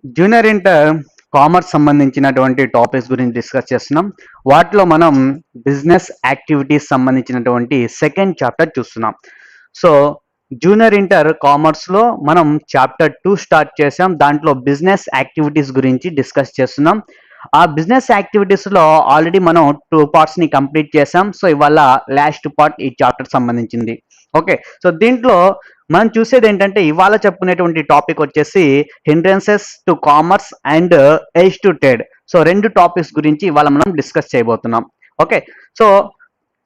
Junior inter commerce సంబంధించినటువంటి topics గురించి discuss చేస్తున్నాం. వాటిలో మనం బిజినెస్ యాక్టివిటీస్ సంబంధించినటువంటి సెకండ్ చాప్టర్ చూస్తున్నాం. సో జూనియర్ ఇంటర్ కామర్స్లో మనం చాప్టర్ 2 స్టార్ట్ చేసాం. దాంట్లో బిజినెస్ యాక్టివిటీస్ గురించి డిస్కస్ చేస్తున్నాం. ఆ బిజినెస్ యాక్టివిటీస్లో ఆల్రెడీ మనం 2 పార్ట్స్ని కంప్లీట్ చేసాం. సో ఇవాళ లాస్ట్ పార్ట్ ఈ చాప్టర్ సంబంధించింది. ఓకే, సో దీంట్లో మనం చూసేది ఏంటంటే ఇవాళ చెప్పుకునేటువంటి టాపిక్ వచ్చేసి hindrances to commerce and edge to trade. So రెండు టాపిక్స్ గురించి ఇవాళ మనం డిస్కస్ చేయబోతున్నాం. ఓకే, సో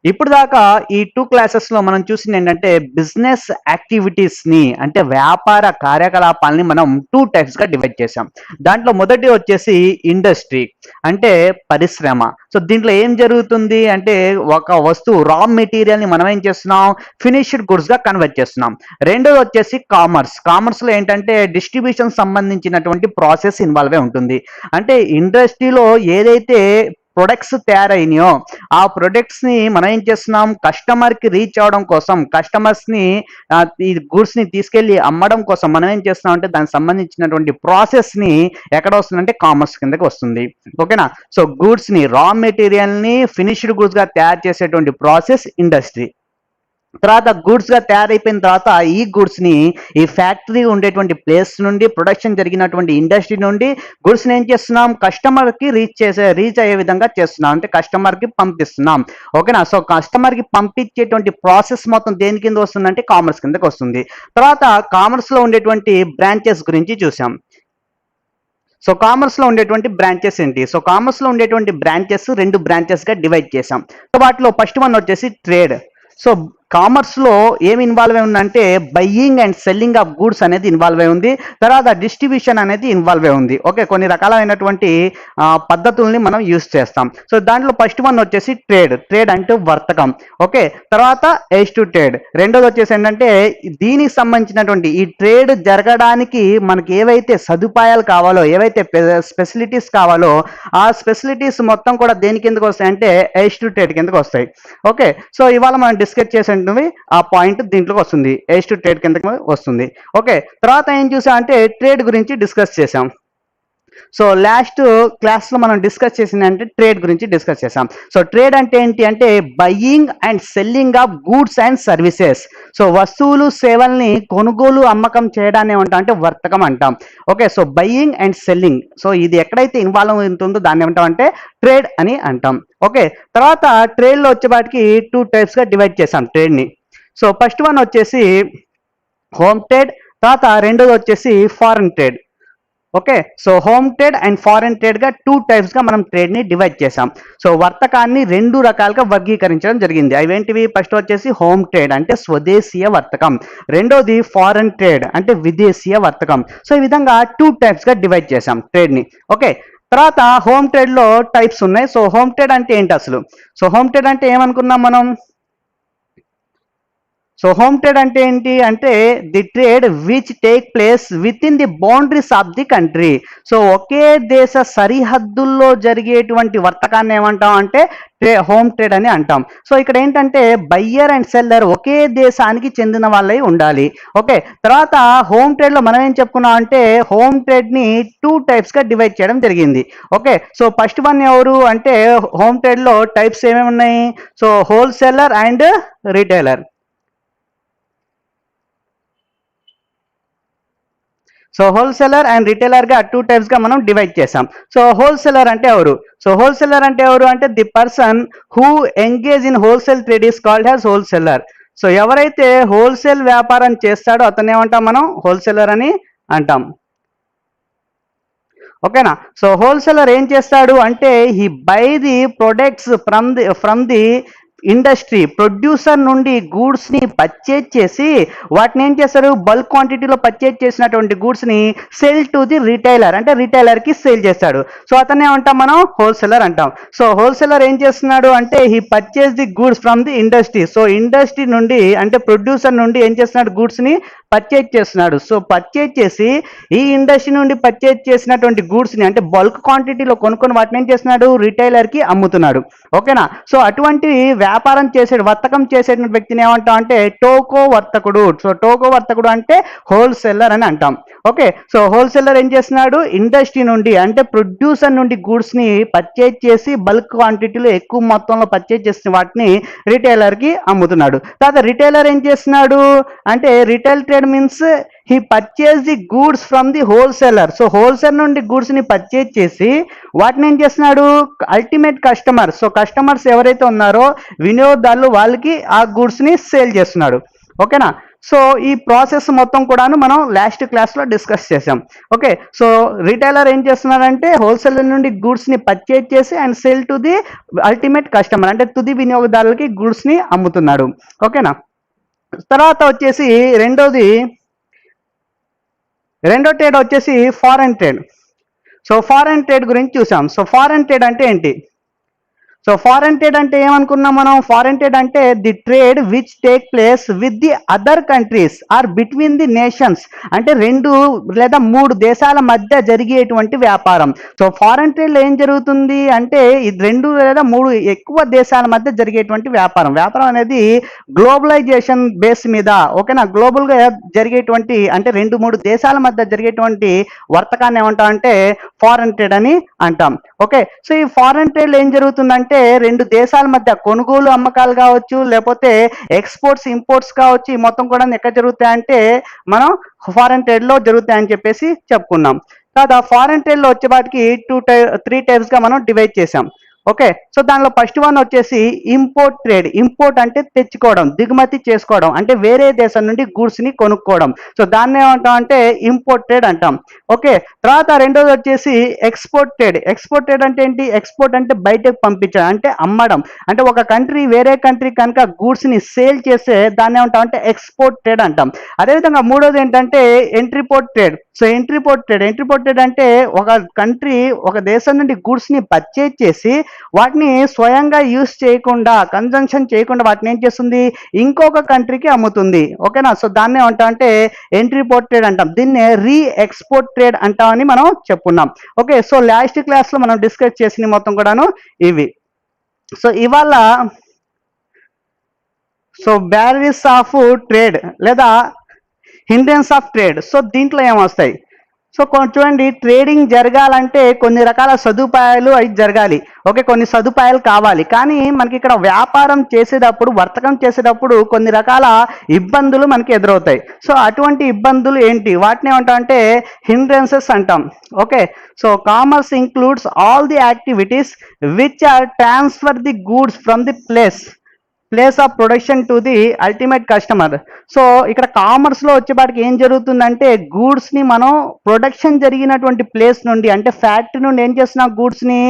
ఇప్పుడు దాకా ఈ 2 క్లాసెస్లో మనం చూసింది ఏంటంటే బిజినెస్ యాక్టివిటీస్ని అంటే వ్యాపార కార్యకలాపాలని మనం 2 టైప్స్గా డివైడ్ చేసాం. దాంట్లో మొదటి వచ్చేసి ఇండస్ట్రీ అంటే పరిశ్రమ. సో దీంట్లో ఏం జరుగుతుంది అంటే ఒక వస్తువు రా మెటీరియల్ని మనం ఏం చేస్తున్నాం, ఫినిష్డ్ గుడ్స్గా కన్వర్ట్ చేస్తున్నాం. రెండోది వచ్చేసి కామర్స్లో ఏంటంటే డిస్ట్రిబ్యూషన్ సంబంధించినటువంటి ప్రాసెస్ ఇన్వాల్వ్ అయి ఉంటుంది. అంటే ఇండస్ట్రీలో ఏదైతే ప్రొడక్ట్స్ తయారైనాయో ఆ ప్రొడక్ట్స్ ని మనం ఏం చేస్తున్నాం, కస్టమర్ కి రీచ్ అవడం కోసం, కస్టమర్స్ ని ఈ గూడ్స్ ని తీసుకెళ్లి అమ్మడం కోసం మనం ఏం చేస్తున్నాం అంటే దానికి సంబంధించినటువంటి ప్రాసెస్ ని ఎక్కడ వస్తుందంటే కామర్స్ కిందకి వస్తుంది. ఓకేనా, సో గూడ్స్ ని రా మెటీరియల్ ని ఫినిష్డ్ గూడ్స్ గా తయారు చేసేటువంటి ప్రాసెస్ ఇండస్ట్రీ. తర్వాత గూడ్స్ గా తయారైపోయిన తర్వాత ఈ గూడ్స్ ని ఈ ఫ్యాక్టరీ ఉండేటువంటి ప్లేస్ నుండి ప్రొడక్షన్ జరిగినటువంటి ఇండస్ట్రీ నుండి గూడ్స్ ని ఏం చేస్తున్నాం, కస్టమర్ కి రీచ్ అయ్యే విధంగా చేస్తున్నాం, అంటే కస్టమర్ కి పంపిస్తున్నాం. ఓకేనా, సో కస్టమర్ కి పంపించేటువంటి ప్రాసెస్ మొత్తం దేని కింద వస్తుందంటే కామర్స్ కిందకి వస్తుంది. తర్వాత కామర్స్ లో ఉండేటువంటి బ్రాంచెస్ గురించి చూసాం. సో కామర్స్ లో ఉండేటువంటి బ్రాంచెస్ ఏంటి, సో కామర్స్ లో ఉండేటువంటి బ్రాంచెస్ 2 బ్రాంచెస్ గా డివైడ్ చేసాం. సో వాటిలో ఫస్ట్ వన్ వచ్చేసి ట్రేడ్. సో కామర్స్ లో ఏమి ఇన్వాల్వ్ అయి ఉందంటే buying and selling of goods అనేది ఇన్వాల్వ్ అయి ఉంది. తర్వాత డిస్ట్రిబ్యూషన్ అనేది ఇన్వాల్వ్ అయి ఉంది. ఓకే, కొన్ని రకాలైనటువంటి పద్ధతుల్ని మనం యూజ్ చేస్తాం. సో దాంట్లో ఫస్ట్ వన్ వచ్చేసి ట్రేడ్ అంటే వర్తకం. ఓకే, తర్వాత ఎడ్జ్ టు ట్రేడ్. రెండోది వచ్చేసి ఏంటంటే దీనికి సంబంధించినటువంటి ఈ ట్రేడ్ జరగడానికి మనకి ఏవైతే సదుపాయాలు కావాలో, ఏవైతే ఫెసిలిటీస్ కావాలో ఆ ఫెసిలిటీస్ మొత్తం కూడా దేని కిందకు వస్తాయి అంటే ఎడ్జ్ టు ట్రేడ్ కిందకు వస్తాయి. ఓకే, సో ఇవాళ మనం డిస్కస్ చేసేవి ఆ పాయింట్ దీంట్లోకి వస్తుంది, ఎడ్జ్ టు ట్రేడ్ కిందకి వస్తుంది. ఓకే, తర్వాత ఏం చూసాం అంటే ట్రేడ్ గురించి డిస్కస్ చేసాం. సో లాస్ట్ క్లాస్లో మనం డిస్కస్ చేసింది అంటే ట్రేడ్ గురించి డిస్కస్ చేసాం. సో ట్రేడ్ అంటే ఏంటి అంటే buying and selling of goods and services. So వస్తువులు సేవల్ని కొనుగోలు అమ్మకం చేయడాన్ని ఏమంటాం అంటే వర్తకం అంటాం. Okay, so buying and selling, so ఇది ఎక్కడైతే ఇన్వాల్వ్ ఉంటుందో దాన్ని ఏమంటాం అంటే ట్రేడ్ అని అంటాం. ఓకే, తర్వాత ట్రేడ్లో వచ్చేవాటికి 2 టైప్స్గా డివైడ్ చేసాం ట్రేడ్ని. సో ఫస్ట్ వన్ వచ్చేసి హోమ్ ట్రేడ్, తర్వాత రెండోది వచ్చేసి foreign trade. Okay, so home trade and foreign trade గా 2 టైప్స్ గా మనం ట్రేడ్ ని డివైడ్ చేసాం. సో వర్తకాన్ని 2 రకాలుగా వర్గీకరించడం జరిగింది. అవేంటివి, ఫస్ట్ వచ్చేసి హోమ్ ట్రేడ్ అంటే స్వదేశీయ వర్తకం, రెండోది ఫారెన్ ట్రేడ్ అంటే విదేశీయ వర్తకం. సో ఈ విధంగా 2 టైప్స్ గా డివైడ్ చేసాం ట్రేడ్ ని. ఓకే, తర్వాత హోమ్ ట్రేడ్ లో టైప్స్ ఉన్నాయి. సో హోమ్ ట్రేడ్ అంటే ఏంటి అసలు, సో హోమ్ ట్రేడ్ అంటే ఏమనుకున్నాం మనం, సో హోమ్ ట్రేడ్ అంటే ఏంటి అంటే the trade which take place within the boundaries of the country. So ఒకే దేశ సరిహద్దుల్లో జరిగేటువంటి వర్తకాన్ని ఏమంటాం అంటే హోమ్ ట్రేడ్ అని అంటాం. సో ఇక్కడ ఏంటంటే బయ్యర్ అండ్ సెల్లర్ ఒకే దేశానికి చెందిన వాళ్ళై ఉండాలి. ఓకే, తర్వాత హోమ్ ట్రేడ్ లో మనం ఏం చెప్పుకున్నాం అంటే హోమ్ ట్రేడ్ ని 2 టైప్స్ గా డివైడ్ చేయడం జరిగింది. ఓకే, సో ఫస్ట్ వన్ ఎవరు అంటే హోమ్ ట్రేడ్ లో టైప్స్ ఏమేమి ఉన్నాయి, so wholesaler and retailer. So wholesaler and retailer గా 2 టైప్స్ గా మనం డివైడ్ చేసాం. సో హోల్సేలర్ అంటే ఎవరు, సో హోల్సేలర్ అంటే ఎవరు అంటే the person who engage in wholesale trade is called as wholesaler. So ఎవరైతే హోల్సేల్ వ్యాపారం చేస్తాడో అతను ఏమంటాం మనం హోల్సేలర్ అని అంటాం. ఓకేనా, సో హోల్సేలర్ ఏం చేస్తాడు అంటే he buy the products from the industry, producer నుండి గూడ్స్ ని పర్చేజ్ చేసి వాటిని ఏం చేస్తారు, బల్క్ క్వాంటిటీలో పర్చేజ్ చేసినటువంటి గూడ్స్ ని సేల్ టు ది రిటైలర్ అంటే రిటైలర్ కి సేల్ చేస్తాడు. సో అతనే ఏమంటాం మనం హోల్సేలర్ అంటాం. సో హోల్సేలర్ ఏం చేస్తున్నాడు అంటే he purchase the goods from the industry. So industry నుండి అంటే ప్రొడ్యూసర్ నుండి ఏం చేస్తున్నాడు, గూడ్స్ ని పర్చేజ్ చేస్తున్నాడు. సో పర్చేజ్ చేసి ఈ ఇండస్ట్రీ నుండి పర్చేజ్ చేసినటువంటి గూడ్స్ ని అంటే బల్క్ క్వాంటిటీలో కొనుక్కొని వాటిని ఏం చేస్తున్నాడు, రిటైలర్ కి అమ్ముతున్నాడు. ఓకేనా, సో అటువంటి వ్యాపారం వర్తకం చేసేటువంటి వ్యక్తిని ఏమంటాం అంటే టోకో వర్తకుడు. సో టోకో వర్తకుడు అంటే హోల్సేలర్ అని అంటాం. ఓకే, సో హోల్సేలర్ ఏం చేస్తున్నాడు, ఇండస్ట్రీ నుండి అంటే ప్రొడ్యూసర్ నుండి గూడ్స్ ని పర్చేజ్ చేసి బల్క్ క్వాంటిటీలో ఎక్కువ మొత్తంలో పర్చేజ్ చేసిన వాటిని రిటైలర్ కి అమ్ముతున్నాడు. తర్వాత రిటైలర్ ఏం చేస్తున్నాడు అంటే retail trade means he purchase the goods from the wholesaler. So wholesaler నుండి గూడ్స్ ని పర్చేజ్ చేసి వాటిని ఏం చేస్తున్నాడు అల్టిమేట్ కస్టమర్. సో కస్టమర్స్ ఎవరైతే ఉన్నారో వినియోగదారులు వాళ్ళకి ఆ గూడ్స్ ని సేల్ చేస్తున్నాడు. ఓకేనా, సో ఈ ప్రాసెస్ మొత్తం కూడాను మనం లాస్ట్ క్లాస్లో డిస్కస్ చేసాం. ఓకే, సో రిటైలర్ ఏం చేస్తున్నారంటే హోల్సేలర్ నుండి గూడ్స్ ని పర్చేజ్ చేసి and sale to the ultimate customer అంటే తుది వినియోగదారులకి గూడ్స్ ని అమ్ముతున్నాడు. ఓకేనా, తర్వాత వచ్చేసి రెండో ట్రేడ్ వచ్చేసి foreign trade. So foreign trade గురించి చూసాం. సో ఫారెన్ ట్రేడ్ అంటే ఏంటి? సో ఫారెన్ ట్రేడ్ అంటే ఏమనుకున్నాం మనం? ఫారెన్ ట్రేడ్ అంటే the trade which take place with the other countries or between the nations, అంటే 2 లేదా 3 దేశాల మధ్య జరిగేటువంటి వ్యాపారం. సో ఫారెన్ ట్రేడ్లో ఏం జరుగుతుంది అంటే ఇది 2 లేదా 3 ఎక్కువ దేశాల మధ్య జరిగేటువంటి వ్యాపారం. వ్యాపారం అనేది గ్లోబలైజేషన్ బేస్ మీద, ఓకేనా, గ్లోబల్గా జరిగేటువంటి అంటే 2-3 దేశాల మధ్య జరిగేటువంటి వర్తకాన్ని ఏమంటాం అంటే ఫారెన్ ట్రేడ్ అని అంటాం. ఓకే, సో ఈ ఫారెన్ ట్రేడ్లో ఏం జరుగుతుందంటే 2 దేశాల మధ్య కొనుగోలు అమ్మకాలు కావచ్చు, లేకపోతే ఎక్స్పోర్ట్స్ ఇంపోర్ట్స్ కావచ్చు, ఈ మొత్తం కూడా ఎక్కడ జరుగుతాయంటే మనం ఫారెన్ ట్రేడ్ లో జరుగుతాయని చెప్పేసి చెప్పుకున్నాం. తర్వాత ఫారెన్ ట్రేడ్ లో వచ్చేవాటికి 3 టైప్స్ గా మనం డివైడ్ చేసాం. ఓకే, సో దానిలో ఫస్ట్ వన్ వచ్చేసి ఇంపోర్ట్ ట్రేడ్. ఇంపోర్ట్ అంటే తెచ్చుకోవడం, దిగుమతి చేసుకోవడం, అంటే వేరే దేశం నుండి గూడ్స్ ని కొనుక్కోవడం. సో దాన్ని ఏమంటాం అంటే ఇంపోర్ట్ ట్రేడ్ అంటాం. ఓకే, తర్వాత రెండోది వచ్చేసి ఎక్స్పోర్ట్ ట్రేడ్. ఎక్స్పోర్ట్ ట్రేడ్ అంటే ఏంటి? ఎక్స్పోర్ట్ అంటే బయటకు పంపించడం, అంటే అమ్మడం, అంటే ఒక కంట్రీ వేరే కంట్రీ కనుక గూడ్స్ ని సేల్ చేస్తే దాన్ని ఏమంటాం అంటే ఎక్స్పోర్ట్ ట్రేడ్ అంటాం. అదేవిధంగా మూడోది ఏంటంటే ఎంట్రీపోర్ట్ ట్రేడ్. సో ఎంట్రీపోర్ట్ ట్రేడ్ అంటే ఒక కంట్రీ ఒక దేశం నుండి గూడ్స్ ని పర్చేజ్ చేసి వాటిని స్వయంగా యూస్ చేయకుండా, కన్జంప్షన్ చేయకుండా వాటిని ఏం చేస్తుంది, ఇంకొక కంట్రీకి అమ్ముతుంది. ఓకేనా, సో దాన్ని ఏమంటాం అంటే ఎంట్రీపోర్ట్ ట్రేడ్ అంటాం. దీన్ని రీ ఎక్స్పోర్ట్ ట్రేడ్ అంటామని మనం చెప్పుకున్నాం. ఓకే, సో లాస్ట్ క్లాస్ లో మనం డిస్కస్ చేసిన మొత్తం కూడాను ఇవి. సో ఇవాళ సో బ్యారియర్స్ ఆఫ్ ట్రేడ్ లేదా హిండ్రెన్స్ ఆఫ్ ట్రేడ్. సో దీంట్లో ఏమొస్తాయి? సో చూడండి, ట్రేడింగ్ జరగాలంటే కొన్ని రకాల సదుపాయాలు అవి జరగాలి. ఓకే, కొన్ని సదుపాయాలు కావాలి. కానీ మనకి ఇక్కడ వ్యాపారం చేసేటప్పుడు, వర్తకం చేసేటప్పుడు కొన్ని రకాల ఇబ్బందులు మనకి ఎదురవుతాయి. సో అటువంటి ఇబ్బందులు ఏంటి? వాటిని ఏమంటాం అంటే హిండ్రెన్సెస్ అంటాం. Okay, so commerce includes all the activities which are transfer the goods from the place of production to the ultimate customer. So ఇక్కడ కామర్స్ లో వచ్చేపాటికి ఏం జరుగుతుందంటే గూడ్స్ ని మనం ప్రొడక్షన్ జరిగినటువంటి ప్లేస్ నుండి, అంటే ఫ్యాక్టరీ నుండి ఏం చేస్తున్నాం, గూడ్స్ ని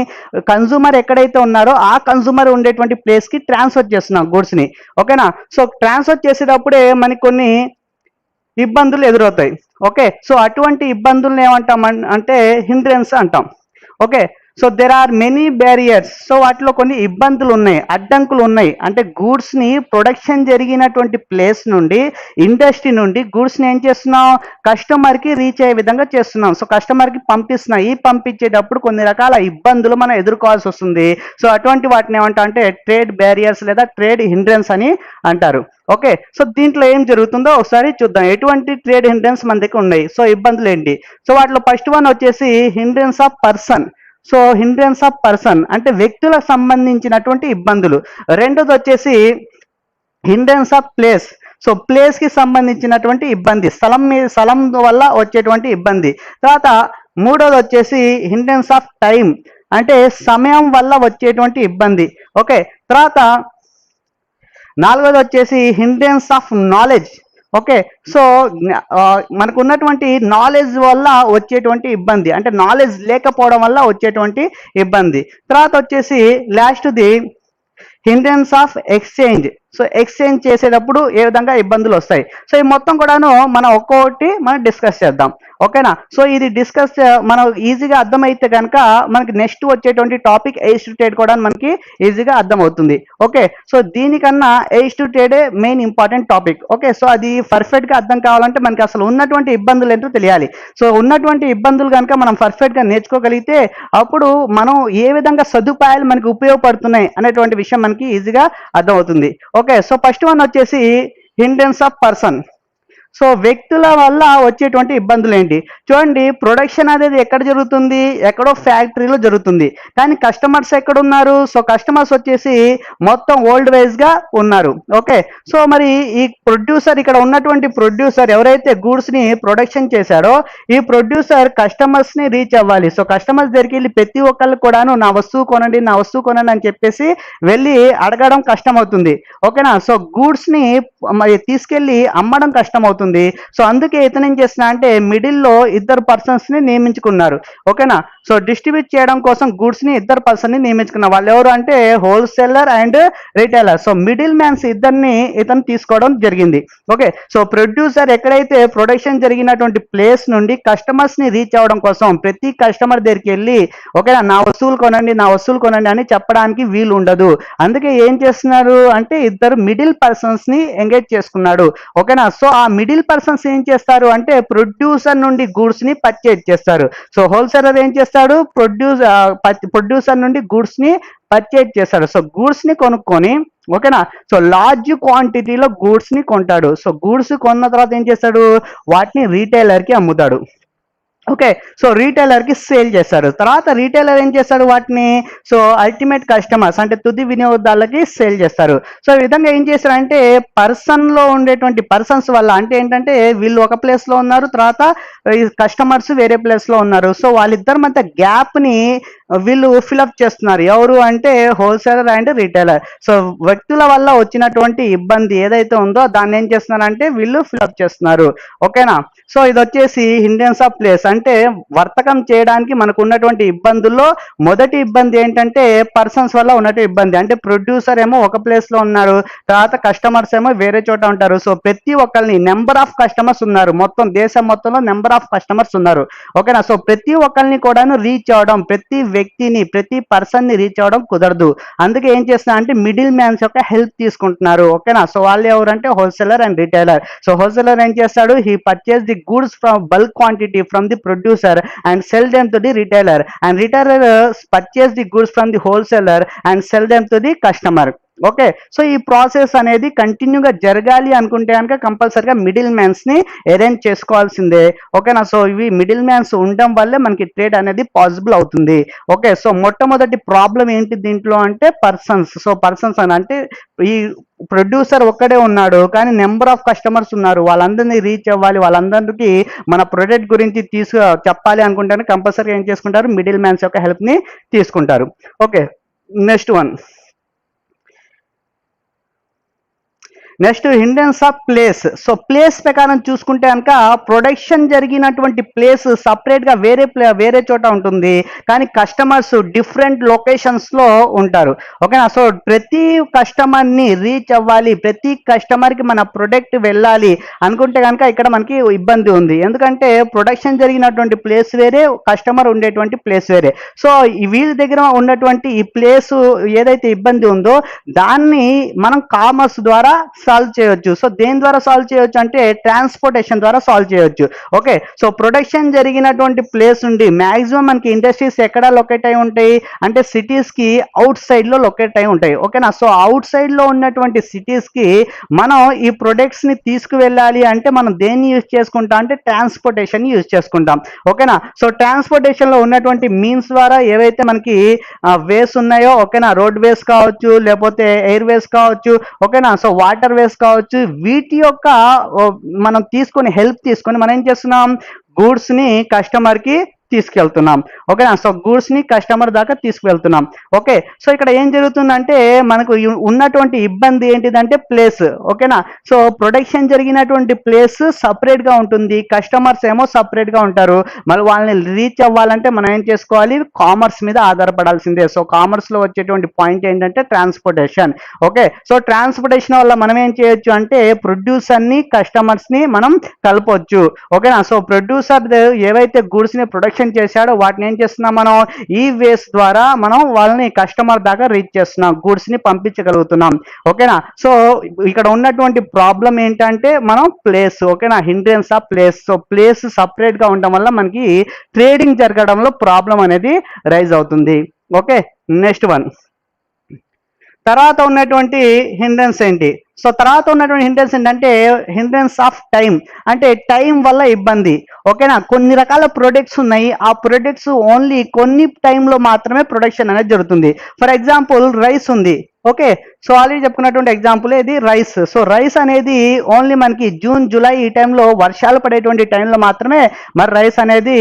కన్సూమర్ ఎక్కడైతే ఉన్నారో ఆ కన్సూమర్ ఉండేటువంటి ప్లేస్ కి ట్రాన్స్ఫర్ చేస్తున్నాం గూడ్స్ ని. ఓకేనా, సో ట్రాన్స్ఫర్ చేసేటప్పుడే మనకి కొన్ని ఇబ్బందులు ఎదురవుతాయి. ఓకే, సో అటువంటి ఇబ్బందులను ఏమంటాం అంటే హిండ్రెన్స్ అంటాం. Okay, so there are many barriers. So వాటిలో కొన్ని ఇబ్బందులు ఉన్నాయి, అడ్డంకులు ఉన్నాయి. అంటే గూడ్స్ ని ప్రొడక్షన్ జరిగినటువంటి ప్లేస్ నుండి, ఇండస్ట్రీ నుండి గూడ్స్ ని ఏం చేస్తున్నాం, కస్టమర్ కి రీచ్ అయ్యే విధంగా చేస్తున్నాం. సో కస్టమర్ కి పంపిస్తున్నాం. ఈ పంపించేటప్పుడు కొన్ని రకాల ఇబ్బందులు మనం ఎదుర్కోవాల్సి వస్తుంది. సో అటువంటి వాటిని ఏమంటాం అంటే ట్రేడ్ బ్యారియర్స్ లేదా ట్రేడ్ హిండ్రెన్స్ అని అంటారు. ఓకే, సో దీంట్లో ఏం జరుగుతుందో ఒకసారి చూద్దాం. ఎటువంటి ట్రేడ్ హిండ్రెన్స్ మన దగ్గర ఉన్నాయి, సో ఇబ్బందులు ఏంటి? సో వాటిలో ఫస్ట్ వన్ వచ్చేసి hindrance of person. So hindrance of person అంటే వ్యక్తులకు సంబంధించినటువంటి ఇబ్బందులు. రెండోది వచ్చేసి hindrance of place. So place కి సంబంధించినటువంటి ఇబ్బంది, స్థలం వల్ల వచ్చేటువంటి ఇబ్బంది. తర్వాత మూడోది వచ్చేసి హిండ్రెన్స్ ఆఫ్ టైం, అంటే సమయం వల్ల వచ్చేటువంటి ఇబ్బంది. ఓకే, తర్వాత నాలుగోది వచ్చేసి hindrance of knowledge. Okay, so మనకు ఉన్నటువంటి నాలెడ్జ్ వల్ల వచ్చేటువంటి ఇబ్బంది, అంటే నాలెడ్జ్ లేకపోవడం వల్ల వచ్చేటువంటి ఇబ్బంది. తర్వాత వచ్చేసి లాస్ట్ది hindrance of exchange. So exchange చేసేటప్పుడు ఏ విధంగా ఇబ్బందులు వస్తాయి. సో ఈ మొత్తం కూడాను మనం ఒక్కొక్కటి మనం డిస్కస్ చేద్దాం. ఓకేనా? సో ఇది డిస్కస్ మనం ఈజీగా అర్థమైతే కనుక మనకి నెక్స్ట్ వచ్చేటువంటి టాపిక్ ఎయిస్ టు ట్రేడ్ కూడా మనకి ఈజీగా అర్థమవుతుంది. ఓకే, సో దీనికన్నా ఎయిస్ టు ట్రేడే main important topic. Okay, so అది పర్ఫెక్ట్గా అర్థం కావాలంటే మనకి అసలు ఉన్నటువంటి ఇబ్బందులు ఏంటో తెలియాలి. సో ఉన్నటువంటి ఇబ్బందులు కనుక మనం పర్ఫెక్ట్గా నేర్చుకోగలిగితే అప్పుడు మనం ఏ విధంగా సదుపాయాలు మనకి ఉపయోగపడుతున్నాయి అనేటువంటి విషయం మనకి ఈజీగా అర్థమవుతుంది. ఓకే, సో ఫస్ట్ వన్ వచ్చేసి హిండ్రెన్స్ ఆఫ్ పర్సన్. సో వ్యక్తుల వల్ల వచ్చేటువంటి ఇబ్బందులు ఏంటి చూడండి. ప్రొడక్షన్ అనేది ఎక్కడ జరుగుతుంది, ఎక్కడో ఫ్యాక్టరీలో జరుగుతుంది, కానీ కస్టమర్స్ ఎక్కడ ఉన్నారు? సో కస్టమర్స్ వచ్చేసి మొత్తం వరల్డ్ వైజ్ గా ఉన్నారు. ఓకే, సో మరి ఈ ప్రొడ్యూసర్, ఇక్కడ ఉన్నటువంటి ప్రొడ్యూసర్ ఎవరైతే గూడ్స్ ని ప్రొడక్షన్ చేశాడో ఈ ప్రొడ్యూసర్ కస్టమర్స్ ని రీచ్ అవ్వాలి. సో కస్టమర్స్ దగ్గరికి వెళ్ళి ప్రతి ఒక్కళ్ళు కూడాను నా వస్తువు కొనండి, నా వస్తువు కొనండి అని చెప్పేసి వెళ్ళి అడగడం కష్టం అవుతుంది. ఓకేనా? సో గూడ్స్ ని మరి తీసుకెళ్లి అమ్మడం కష్టం అవుతుంది. సో అందుకే ఇతను ఏం చేస్తున్నా అంటే మిడిల్ లో ఇద్దరు పర్సన్స్ ని నియమించుకున్నారు. ఓకేనా? సో డిస్ట్రిబ్యూట్ చేయడం కోసం గూడ్స్ ని ఇద్దరు పర్సన్ ని నియమించుకున్నారు. వాళ్ళు ఎవరు అంటే wholesaler and retailer. So middle mans ఇద్దరిని ఇతను తీసుకోవడం జరిగింది. ఓకే, సో ప్రొడ్యూసర్ ఎక్కడైతే ప్రొడక్షన్ జరిగినటువంటి ప్లేస్ నుండి కస్టమర్స్ ని రీచ్ అవ్వడం కోసం ప్రతి కస్టమర్ దగ్గరికి వెళ్ళి ఓకేనా నా వస్తువులు కొనండి, నా వస్తువులు కొనండి అని చెప్పడానికి వీలు ఉండదు. అందుకే ఏం చేస్తున్నారు అంటే ఇద్దరు మిడిల్ పర్సన్స్ ని ఎంగేజ్ చేసుకున్నాడు. ఓకేనా? సో ఆ మిడిల్ పర్సన్స్ ఏం చేస్తారు అంటే ప్రొడ్యూసర్ నుండి గూడ్స్ ని పర్చేజ్ చేస్తారు. సో హోల్సేలర్ ఏం చేస్తాడు? ప్రొడ్యూసర్ నుండి గూడ్స్ ని పర్చేజ్ చేస్తాడు. సో గూడ్స్ ని కొనుక్కొని ఓకేనా, సో లార్జ్ క్వాంటిటీలో గూడ్స్ ని కొంటాడు. సో గూడ్స్ కొన్న తర్వాత ఏం చేస్తాడు? వాటిని రీటైలర్ కి అమ్ముతాడు. ఓకే, సో రీటైలర్ కి సేల్ చేస్తాడు. తర్వాత రీటైలర్ ఏం చేస్తాడు? వాటిని సో అల్టిమేట్ కస్టమర్స్ అంటే తుది వినియోగదారులకి సేల్ చేస్తారు. సో ఈ విధంగా ఏం చేస్తారంటే పర్సన్ లో ఉండేటువంటి పర్సన్స్ వల్ల అంటే ఏంటంటే వీళ్ళు ఒక ప్లేస్ లో ఉన్నారు, తర్వాత ఈ కస్టమర్స్ వేరే ప్లేస్ లో ఉన్నారు. సో వాళ్ళిద్దరి మధ్య గ్యాప్ ని వీళ్ళు ఫిలప్ చేస్తున్నారు. ఎవరు అంటే హోల్సేలర్ అండ్ రీటైలర్. సో వ్యక్తుల వల్ల వచ్చినటువంటి ఇబ్బంది ఏదైతే ఉందో దాన్ని ఏం చేస్తున్నారంటే వీళ్ళు ఫిలప్ చేస్తున్నారు. ఓకేనా? సో ఇది వచ్చేసి హిండ్రెన్స్ ఆఫ్ ప్లేస్ అంటే వర్తకం చేయడానికి మనకు ఉన్నటువంటి ఇబ్బందుల్లో మొదటి ఇబ్బంది ఏంటంటే పర్సన్స్ వల్ల ఉన్నటువంటి ఇబ్బంది. అంటే ప్రొడ్యూసర్ ఏమో ఒక ప్లేస్ లో ఉన్నారు, తర్వాత కస్టమర్స్ ఏమో వేరే చోట ఉంటారు. సో ప్రతి ఒక్కరిని నెంబర్ ఆఫ్ కస్టమర్స్ ఉన్నారు, మొత్తం దేశం మొత్తంలో నెంబర్ ఆఫ్ కస్టమర్స్ ఉన్నారు. ఓకేనా? సో ప్రతి ఒక్కరిని కూడాను రీచ్ అవడం, ప్రతి వ్యక్తిని ప్రతి పర్సన్ ని రీచ్ అవడం కుదరదు. అందుకే ఏం చేస్తున్నా అంటే మిడిల్ మ్యాన్స్ యొక్క హెల్ప్ తీసుకుంటున్నారు. ఓకేనా? సో వాళ్ళు ఎవరంటే wholesaler and retailer. So wholesaler ఏం చేస్తాడు? He purchase the goods from bulk quantity from the producer and sell them to the retailer, and retailer purchase the goods from the wholesaler and sell them to the customer. Okay, so ఈ process అనేది కంటిన్యూగా జరగాలి అనుకుంటే కనుక కంపల్సరిగా middle man's ని arrange చేసుకోవాల్సిందే. ఓకేనా? సో ఇవి మిడిల్ మ్యాన్స్ ఉండడం వల్లే మనకి ట్రేడ్ అనేది పాసిబుల్ అవుతుంది. ఓకే, సో మొట్టమొదటి ప్రాబ్లం ఏంటి దీంట్లో అంటే పర్సన్స్. సో పర్సన్స్ అని అంటే ఈ ప్రొడ్యూసర్ ఒక్కడే ఉన్నాడు, కానీ నెంబర్ ఆఫ్ కస్టమర్స్ ఉన్నారు, వాళ్ళందరినీ రీచ్ అవ్వాలి, వాళ్ళందరికీ మన ప్రొడక్ట్ గురించి చెప్పాలి అనుకుంటే కంపల్సరీగా ఏం చేసుకుంటారు? మిడిల్ మ్యాన్స్ యొక్క హెల్ప్ ని తీసుకుంటారు. Okay, next one. Next hindrance of place. So place ప్రకారం చూసుకుంటే కనుక ప్రొడక్షన్ జరిగినటువంటి ప్లేస్ సపరేట్ గా వేరే చోట ఉంటుంది, కానీ కస్టమర్స్ డిఫరెంట్ లొకేషన్స్ లో ఉంటారు. ఓకేనా? సో ప్రతి కస్టమర్ ని రీచ్ అవ్వాలి, ప్రతి కస్టమర్ కి మన ప్రొడక్ట్ వెళ్ళాలి అనుకుంటే కనుక ఇక్కడ మనకి ఇబ్బంది ఉంది. ఎందుకంటే ప్రొడక్షన్ జరిగినటువంటి ప్లేస్ వేరే, కస్టమర్ ఉండేటువంటి ప్లేస్ వేరే. సో వీళ్ళ దగ్గర ఉన్నటువంటి ఈ ప్లేస్ ఏదైతే ఇబ్బంది ఉందో దాన్ని మనం కామర్స్ ద్వారా సాల్వ్ చేయొచ్చు. సో దేని ద్వారా సాల్వ్ చేయొచ్చు అంటే ట్రాన్స్పోర్టేషన్ ద్వారా సాల్వ్ చేయొచ్చు. ఓకే, సో ప్రొడక్షన్ జరిగినటువంటి ప్లేస్ నుండి మాక్సిమం మనకి ఇండస్ట్రీస్ ఎక్కడ లొకేట్ అయి ఉంటాయి అంటే సిటీస్ కి అవుట్ సైడ్ లో లొకేట్ అయి ఉంటాయి. ఓకేనా? సో అవుట్ సైడ్ లో ఉన్నటువంటి సిటీస్ కి మనం ఈ ప్రొడక్ట్స్ ని తీసుకువెళ్ళాలి అంటే మనం దేన్ని యూజ్ చేసుకుంటాం అంటే ట్రాన్స్పోర్టేషన్ యూజ్ చేసుకుంటాం. ఓకేనా? సో ట్రాన్స్పోర్టేషన్ లో ఉన్నటువంటి మీన్స్ ద్వారా ఏవైతే మనకి వేస్ ఉన్నాయో, ఓకేనా, రోడ్ వేస్ కావచ్చు, లేకపోతే ఎయిర్ వేస్ కావచ్చు, ఓకేనా, సో వాటర్ వేస్ కావచ్చు, వీటి యొక్క మనం హెల్ప్ తీసుకొని మనం ఏం చేస్తున్నాం? గూడ్స్ ని కస్టమర్ కి తీసుకెళ్తున్నాం. ఓకేనా, సో గూడ్స్ ని కస్టమర్ దాకా తీసుకువెళ్తున్నాం. ఓకే, సో ఇక్కడ ఏం జరుగుతుందంటే మనకు ఉన్నటువంటి ఇబ్బంది ఏంటిదంటే ప్లేస్. ఓకేనా, సో ప్రొడక్షన్ జరిగినటువంటి ప్లేస్ సపరేట్ గా ఉంటుంది, కస్టమర్స్ ఏమో సపరేట్ గా ఉంటారు. మరి వాళ్ళని రీచ్ అవ్వాలంటే మనం ఏం చేసుకోవాలి, కామర్స్ మీద ఆధారపడాల్సిందే. సో కామర్స్ లో వచ్చేటువంటి పాయింట్ ఏంటంటే ట్రాన్స్పోర్టేషన్. ఓకే, సో ట్రాన్స్పోర్టేషన్ వల్ల మనం ఏం చేయొచ్చు అంటే ప్రొడ్యూసర్ ని కస్టమర్స్ ని మనం కలపొచ్చు. ఓకేనా, సో ప్రొడ్యూసర్ ఏవైతే గూడ్స్ ని ప్రొడక్షన్ చేశాడో వాటిని ఏం చేస్తున్నాం మనం, ఈ వేస్ ద్వారా మనం వాళ్ళని కస్టమర్ దాకా రీచ్ చేస్తున్నాం, గూడ్స్ ని పంపించగలుగుతున్నాం. ఓకేనా, సో ఇక్కడ ఉన్నటువంటి ప్రాబ్లం ఏంటంటే మనం ప్లేస్. ఓకేనా, hindrance of place. So place separate గా ఉండడం వల్ల మనకి ట్రేడింగ్ జరగడంలో ప్రాబ్లం అనేది రైజ్ అవుతుంది. Okay, next one. తర్వాత ఉన్నటువంటి హిండ్రెన్స్ ఏంటి? సో తర్వాత ఉన్నటువంటి హిండ్రెన్స్ ఏంటంటే హిండ్రెన్స్ ఆఫ్ టైం, అంటే టైం వల్ల ఇబ్బంది. ఓకేనా, కొన్ని రకాల ప్రొడక్ట్స్ ఉన్నాయి, ఆ ప్రొడక్ట్స్ ఓన్లీ కొన్ని టైంలో మాత్రమే ప్రొడక్షన్ అనేది జరుగుతుంది. ఫర్ ఎగ్జాంపుల్ రైస్ ఉంది. ఓకే, సో ఆల్రెడీ చెప్పుకున్నటువంటి ఎగ్జాంపుల్ ఇది రైస్. సో రైస్ అనేది ఓన్లీ మనకి జూన్ జూలై ఈ టైంలో వర్షాలు పడేటువంటి టైంలో మాత్రమే మరి రైస్ అనేది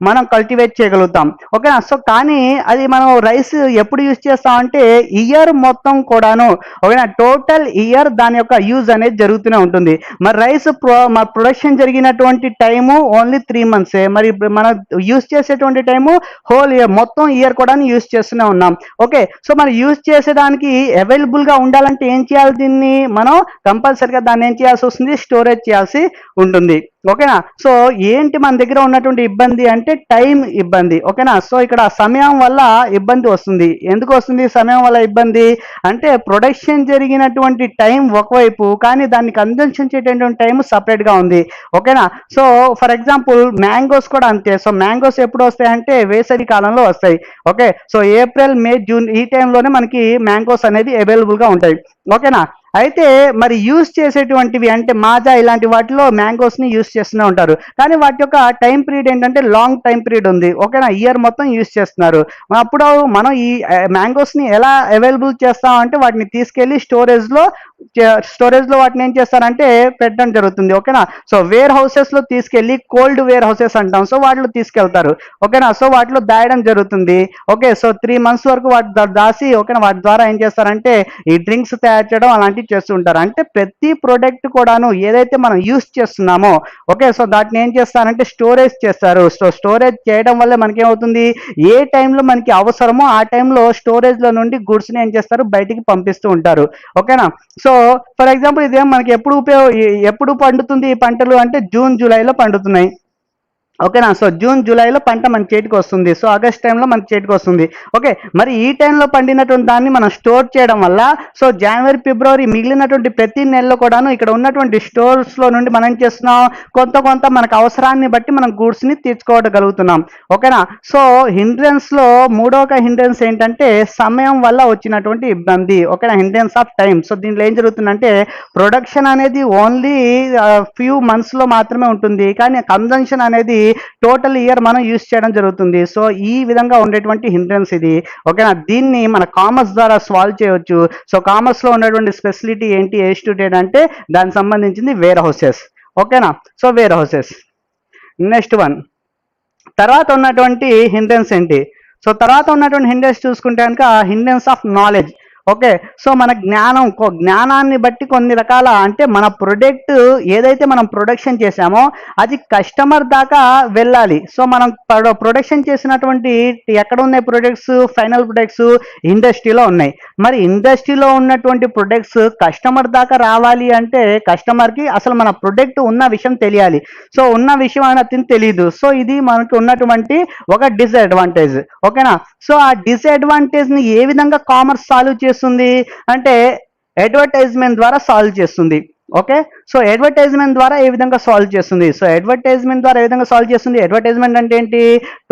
మనం కల్టివేట్ చేయగలుగుతాం. ఓకేనా, సో కానీ అది మనం రైస్ ఎప్పుడు యూజ్ చేస్తామంటే ఇయర్ మొత్తం కూడాను. ఓకేనా, టోటల్ ఇయర్ దాని యొక్క యూజ్ అనేది జరుగుతూనే ఉంటుంది. మరి రైస్ ప్రొడక్షన్ జరిగినటువంటి టైము ఓన్లీ 3 months. మరి మనం యూజ్ చేసేటువంటి టైము హోల్ ఇయర్, మొత్తం ఇయర్ కూడా యూజ్ చేస్తూనే ఉన్నాం. ఓకే, సో మనం యూజ్ చేసేదానికి అవైలబుల్ గా ఉండాలంటే ఏం చేయాలి, దీన్ని మనం కంపల్సరిగా దాన్ని ఏం చేయాల్సి వస్తుంది, స్టోరేజ్ చేయాల్సి ఉంటుంది. ఓకేనా, సో ఏంటి మన దగ్గర ఉన్నటువంటి ఇబ్బంది అంటే టైం ఇబ్బంది. ఓకేనా, సో ఇక్కడ సమయం వల్ల ఇబ్బంది వస్తుంది. ఎందుకు వస్తుంది సమయం వల్ల ఇబ్బంది అంటే ప్రొడక్షన్ జరిగినటువంటి టైం ఒకవైపు, కానీ దాన్ని కన్జంప్షన్ చేసేటువంటి టైం సపరేట్ గా ఉంది. ఓకేనా, సో ఫర్ ఎగ్జాంపుల్ మ్యాంగోస్ కూడా అంతే. సో మ్యాంగోస్ ఎప్పుడు వస్తాయి అంటే వేసవి కాలంలో వస్తాయి. Okay, so April May June ఈ టైంలోనే మనకి మ్యాంగోస్ అనేది అవైలబుల్ గా ఉంటాయి. ఓకేనా, అయితే మరి యూస్ చేసేటువంటివి అంటే మాజా ఇలాంటి వాటిలో మ్యాంగోస్ ని యూస్ చేస్తూనే ఉంటారు, కానీ వాటి యొక్క టైం పీరియడ్ ఏంటంటే లాంగ్ టైం పీరియడ్ ఉంది. ఓకేనా, ఇయర్ మొత్తం యూస్ చేస్తున్నారు. అప్పుడు మనం ఈ మ్యాంగోస్ ని ఎలా అవైలబుల్ చేస్తాం అంటే వాటిని తీసుకెళ్లి స్టోరేజ్ లో వాటిని ఏం చేస్తారంటే పెట్టడం జరుగుతుంది. ఓకేనా, సో వేర్ హౌసెస్ లో తీసుకెళ్లి కోల్డ్ వేర్ హౌసెస్ అంటాం, సో వాటిలో తీసుకెళ్తారు. ఓకేనా, సో వాటిలో దాయడం జరుగుతుంది. ఓకే, సో 3 months వరకు వాటి దాసి ఓకేనా వాటి ద్వారా ఏం చేస్తారంటే ఈ డ్రింక్స్ తయారు చేయడం అలాంటివి చేస్తూ ఉంటారు. అంటే ప్రతి ప్రోడక్ట్ కూడాను ఏదైతే మనం యూస్ చేస్తున్నామో ఓకే, సో దాటిని ఏం చేస్తారంటే స్టోరేజ్ చేస్తారు. సో స్టోరేజ్ చేయడం వల్ల మనకి ఏమవుతుంది, ఏ టైంలో మనకి అవసరమో ఆ టైంలో స్టోరేజ్ లో నుండి గుడ్స్ ని ఏం చేస్తారు బయటికి పంపిస్తూ ఉంటారు. ఓకేనా, సో ఫర్ ఎగ్జాంపుల్ ఇదేం మనకి ఎప్పుడు పండుతుంది ఈ పంటలు అంటే జూన్ జూలైలో పండుతున్నాయి. ఓకేనా, సో జూన్ జూలైలో పంట మన చేతికి వస్తుంది. సో ఆగస్ట్ టైంలో మనకి చేతికి వస్తుంది. ఓకే, మరి ఈ టైంలో పండినటువంటి దాన్ని మనం స్టోర్ చేయడం వల్ల సో జనవరి ఫిబ్రవరి మిగిలినటువంటి ప్రతి నెలలో కూడాను ఇక్కడ ఉన్నటువంటి స్టోర్స్ లో నుండి మనం ఏం చేస్తున్నాం, కొంత మనకు అవసరాన్ని బట్టి మనం గూడ్స్ ని తీర్చుకోవగలుగుతున్నాం. ఓకేనా, సో హిండ్రెన్స్ లో మూడవ హిండ్రెన్స్ ఏంటంటే సమయం వల్ల వచ్చినటువంటి ఇబ్బంది. ఓకేనా, హిండ్రెన్స్ ఆఫ్ టైం. సో దీంట్లో ఏం జరుగుతుందంటే ప్రొడక్షన్ అనేది ఓన్లీ ఫ్యూ మంత్స్ లో మాత్రమే ఉంటుంది, కానీ కన్జంప్షన్ అనేది టోటల్ ఇయర్ మనం యూజ్ చేయడం జరుగుతుంది. సో ఈ విధంగా ఉండేటువంటి హిండ్రెన్స్ ఇది. ఓకేనా, దీన్ని మన కామర్స్ ద్వారా సాల్వ్ చేయవచ్చు. సో కామర్స్ లో ఉన్నటువంటి స్పెషాలిటీ ఏంటి ఏ స్టూడెంట్ అంటే దానికి సంబంధించింది వేర్ హౌసెస్. ఓకేనా, so where houses. Next one, తర్వాత ఉన్నటువంటి హిండ్రెన్స్ ఏంటి? సో తర్వాత ఉన్నటువంటి హిండ్రెన్స్ చూసుకుంటే కనుక hindrance of knowledge. Okay, so మన జ్ఞానాన్ని బట్టి కొన్ని రకాల అంటే మన ప్రొడక్ట్ ఏదైతే మనం ప్రొడక్షన్ చేసామో అది కస్టమర్ దాకా వెళ్ళాలి. సో మనం ప్రొడక్షన్ చేసినటువంటి ఎక్కడ ఉన్నాయి ప్రొడక్ట్స్, ఫైనల్ ప్రొడక్ట్స్ ఇండస్ట్రీలో ఉన్నాయి. మరి ఇండస్ట్రీలో ఉన్నటువంటి ప్రొడక్ట్స్ కస్టమర్ దాకా రావాలి అంటే కస్టమర్కి అసలు మన ప్రొడక్ట్ ఉన్న విషయం తెలియాలి. సో ఉన్న విషయం అనేది తెలియదు. సో ఇది మనకి ఉన్నటువంటి ఒక డిసడ్వాంటేజ్. ఓకేనా, సో ఆ డిసడ్వాంటేజ్ ని ఏ విధంగా కామర్స్ సాల్వ్ చేస్తుంది అంటే అడ్వర్టైజ్మెంట్ ద్వారా సాల్వ్ చేస్తుంది. ఓకే, సో అడ్వర్టైజ్మెంట్ ద్వారా ఏ విధంగా సాల్వ్ చేస్తుంది? సో అడ్వర్టైజ్మెంట్ ద్వారా ఏ విధంగా సాల్వ్ చేస్తుంది? అడ్వర్టైజ్మెంట్ అంటే ఏంటి,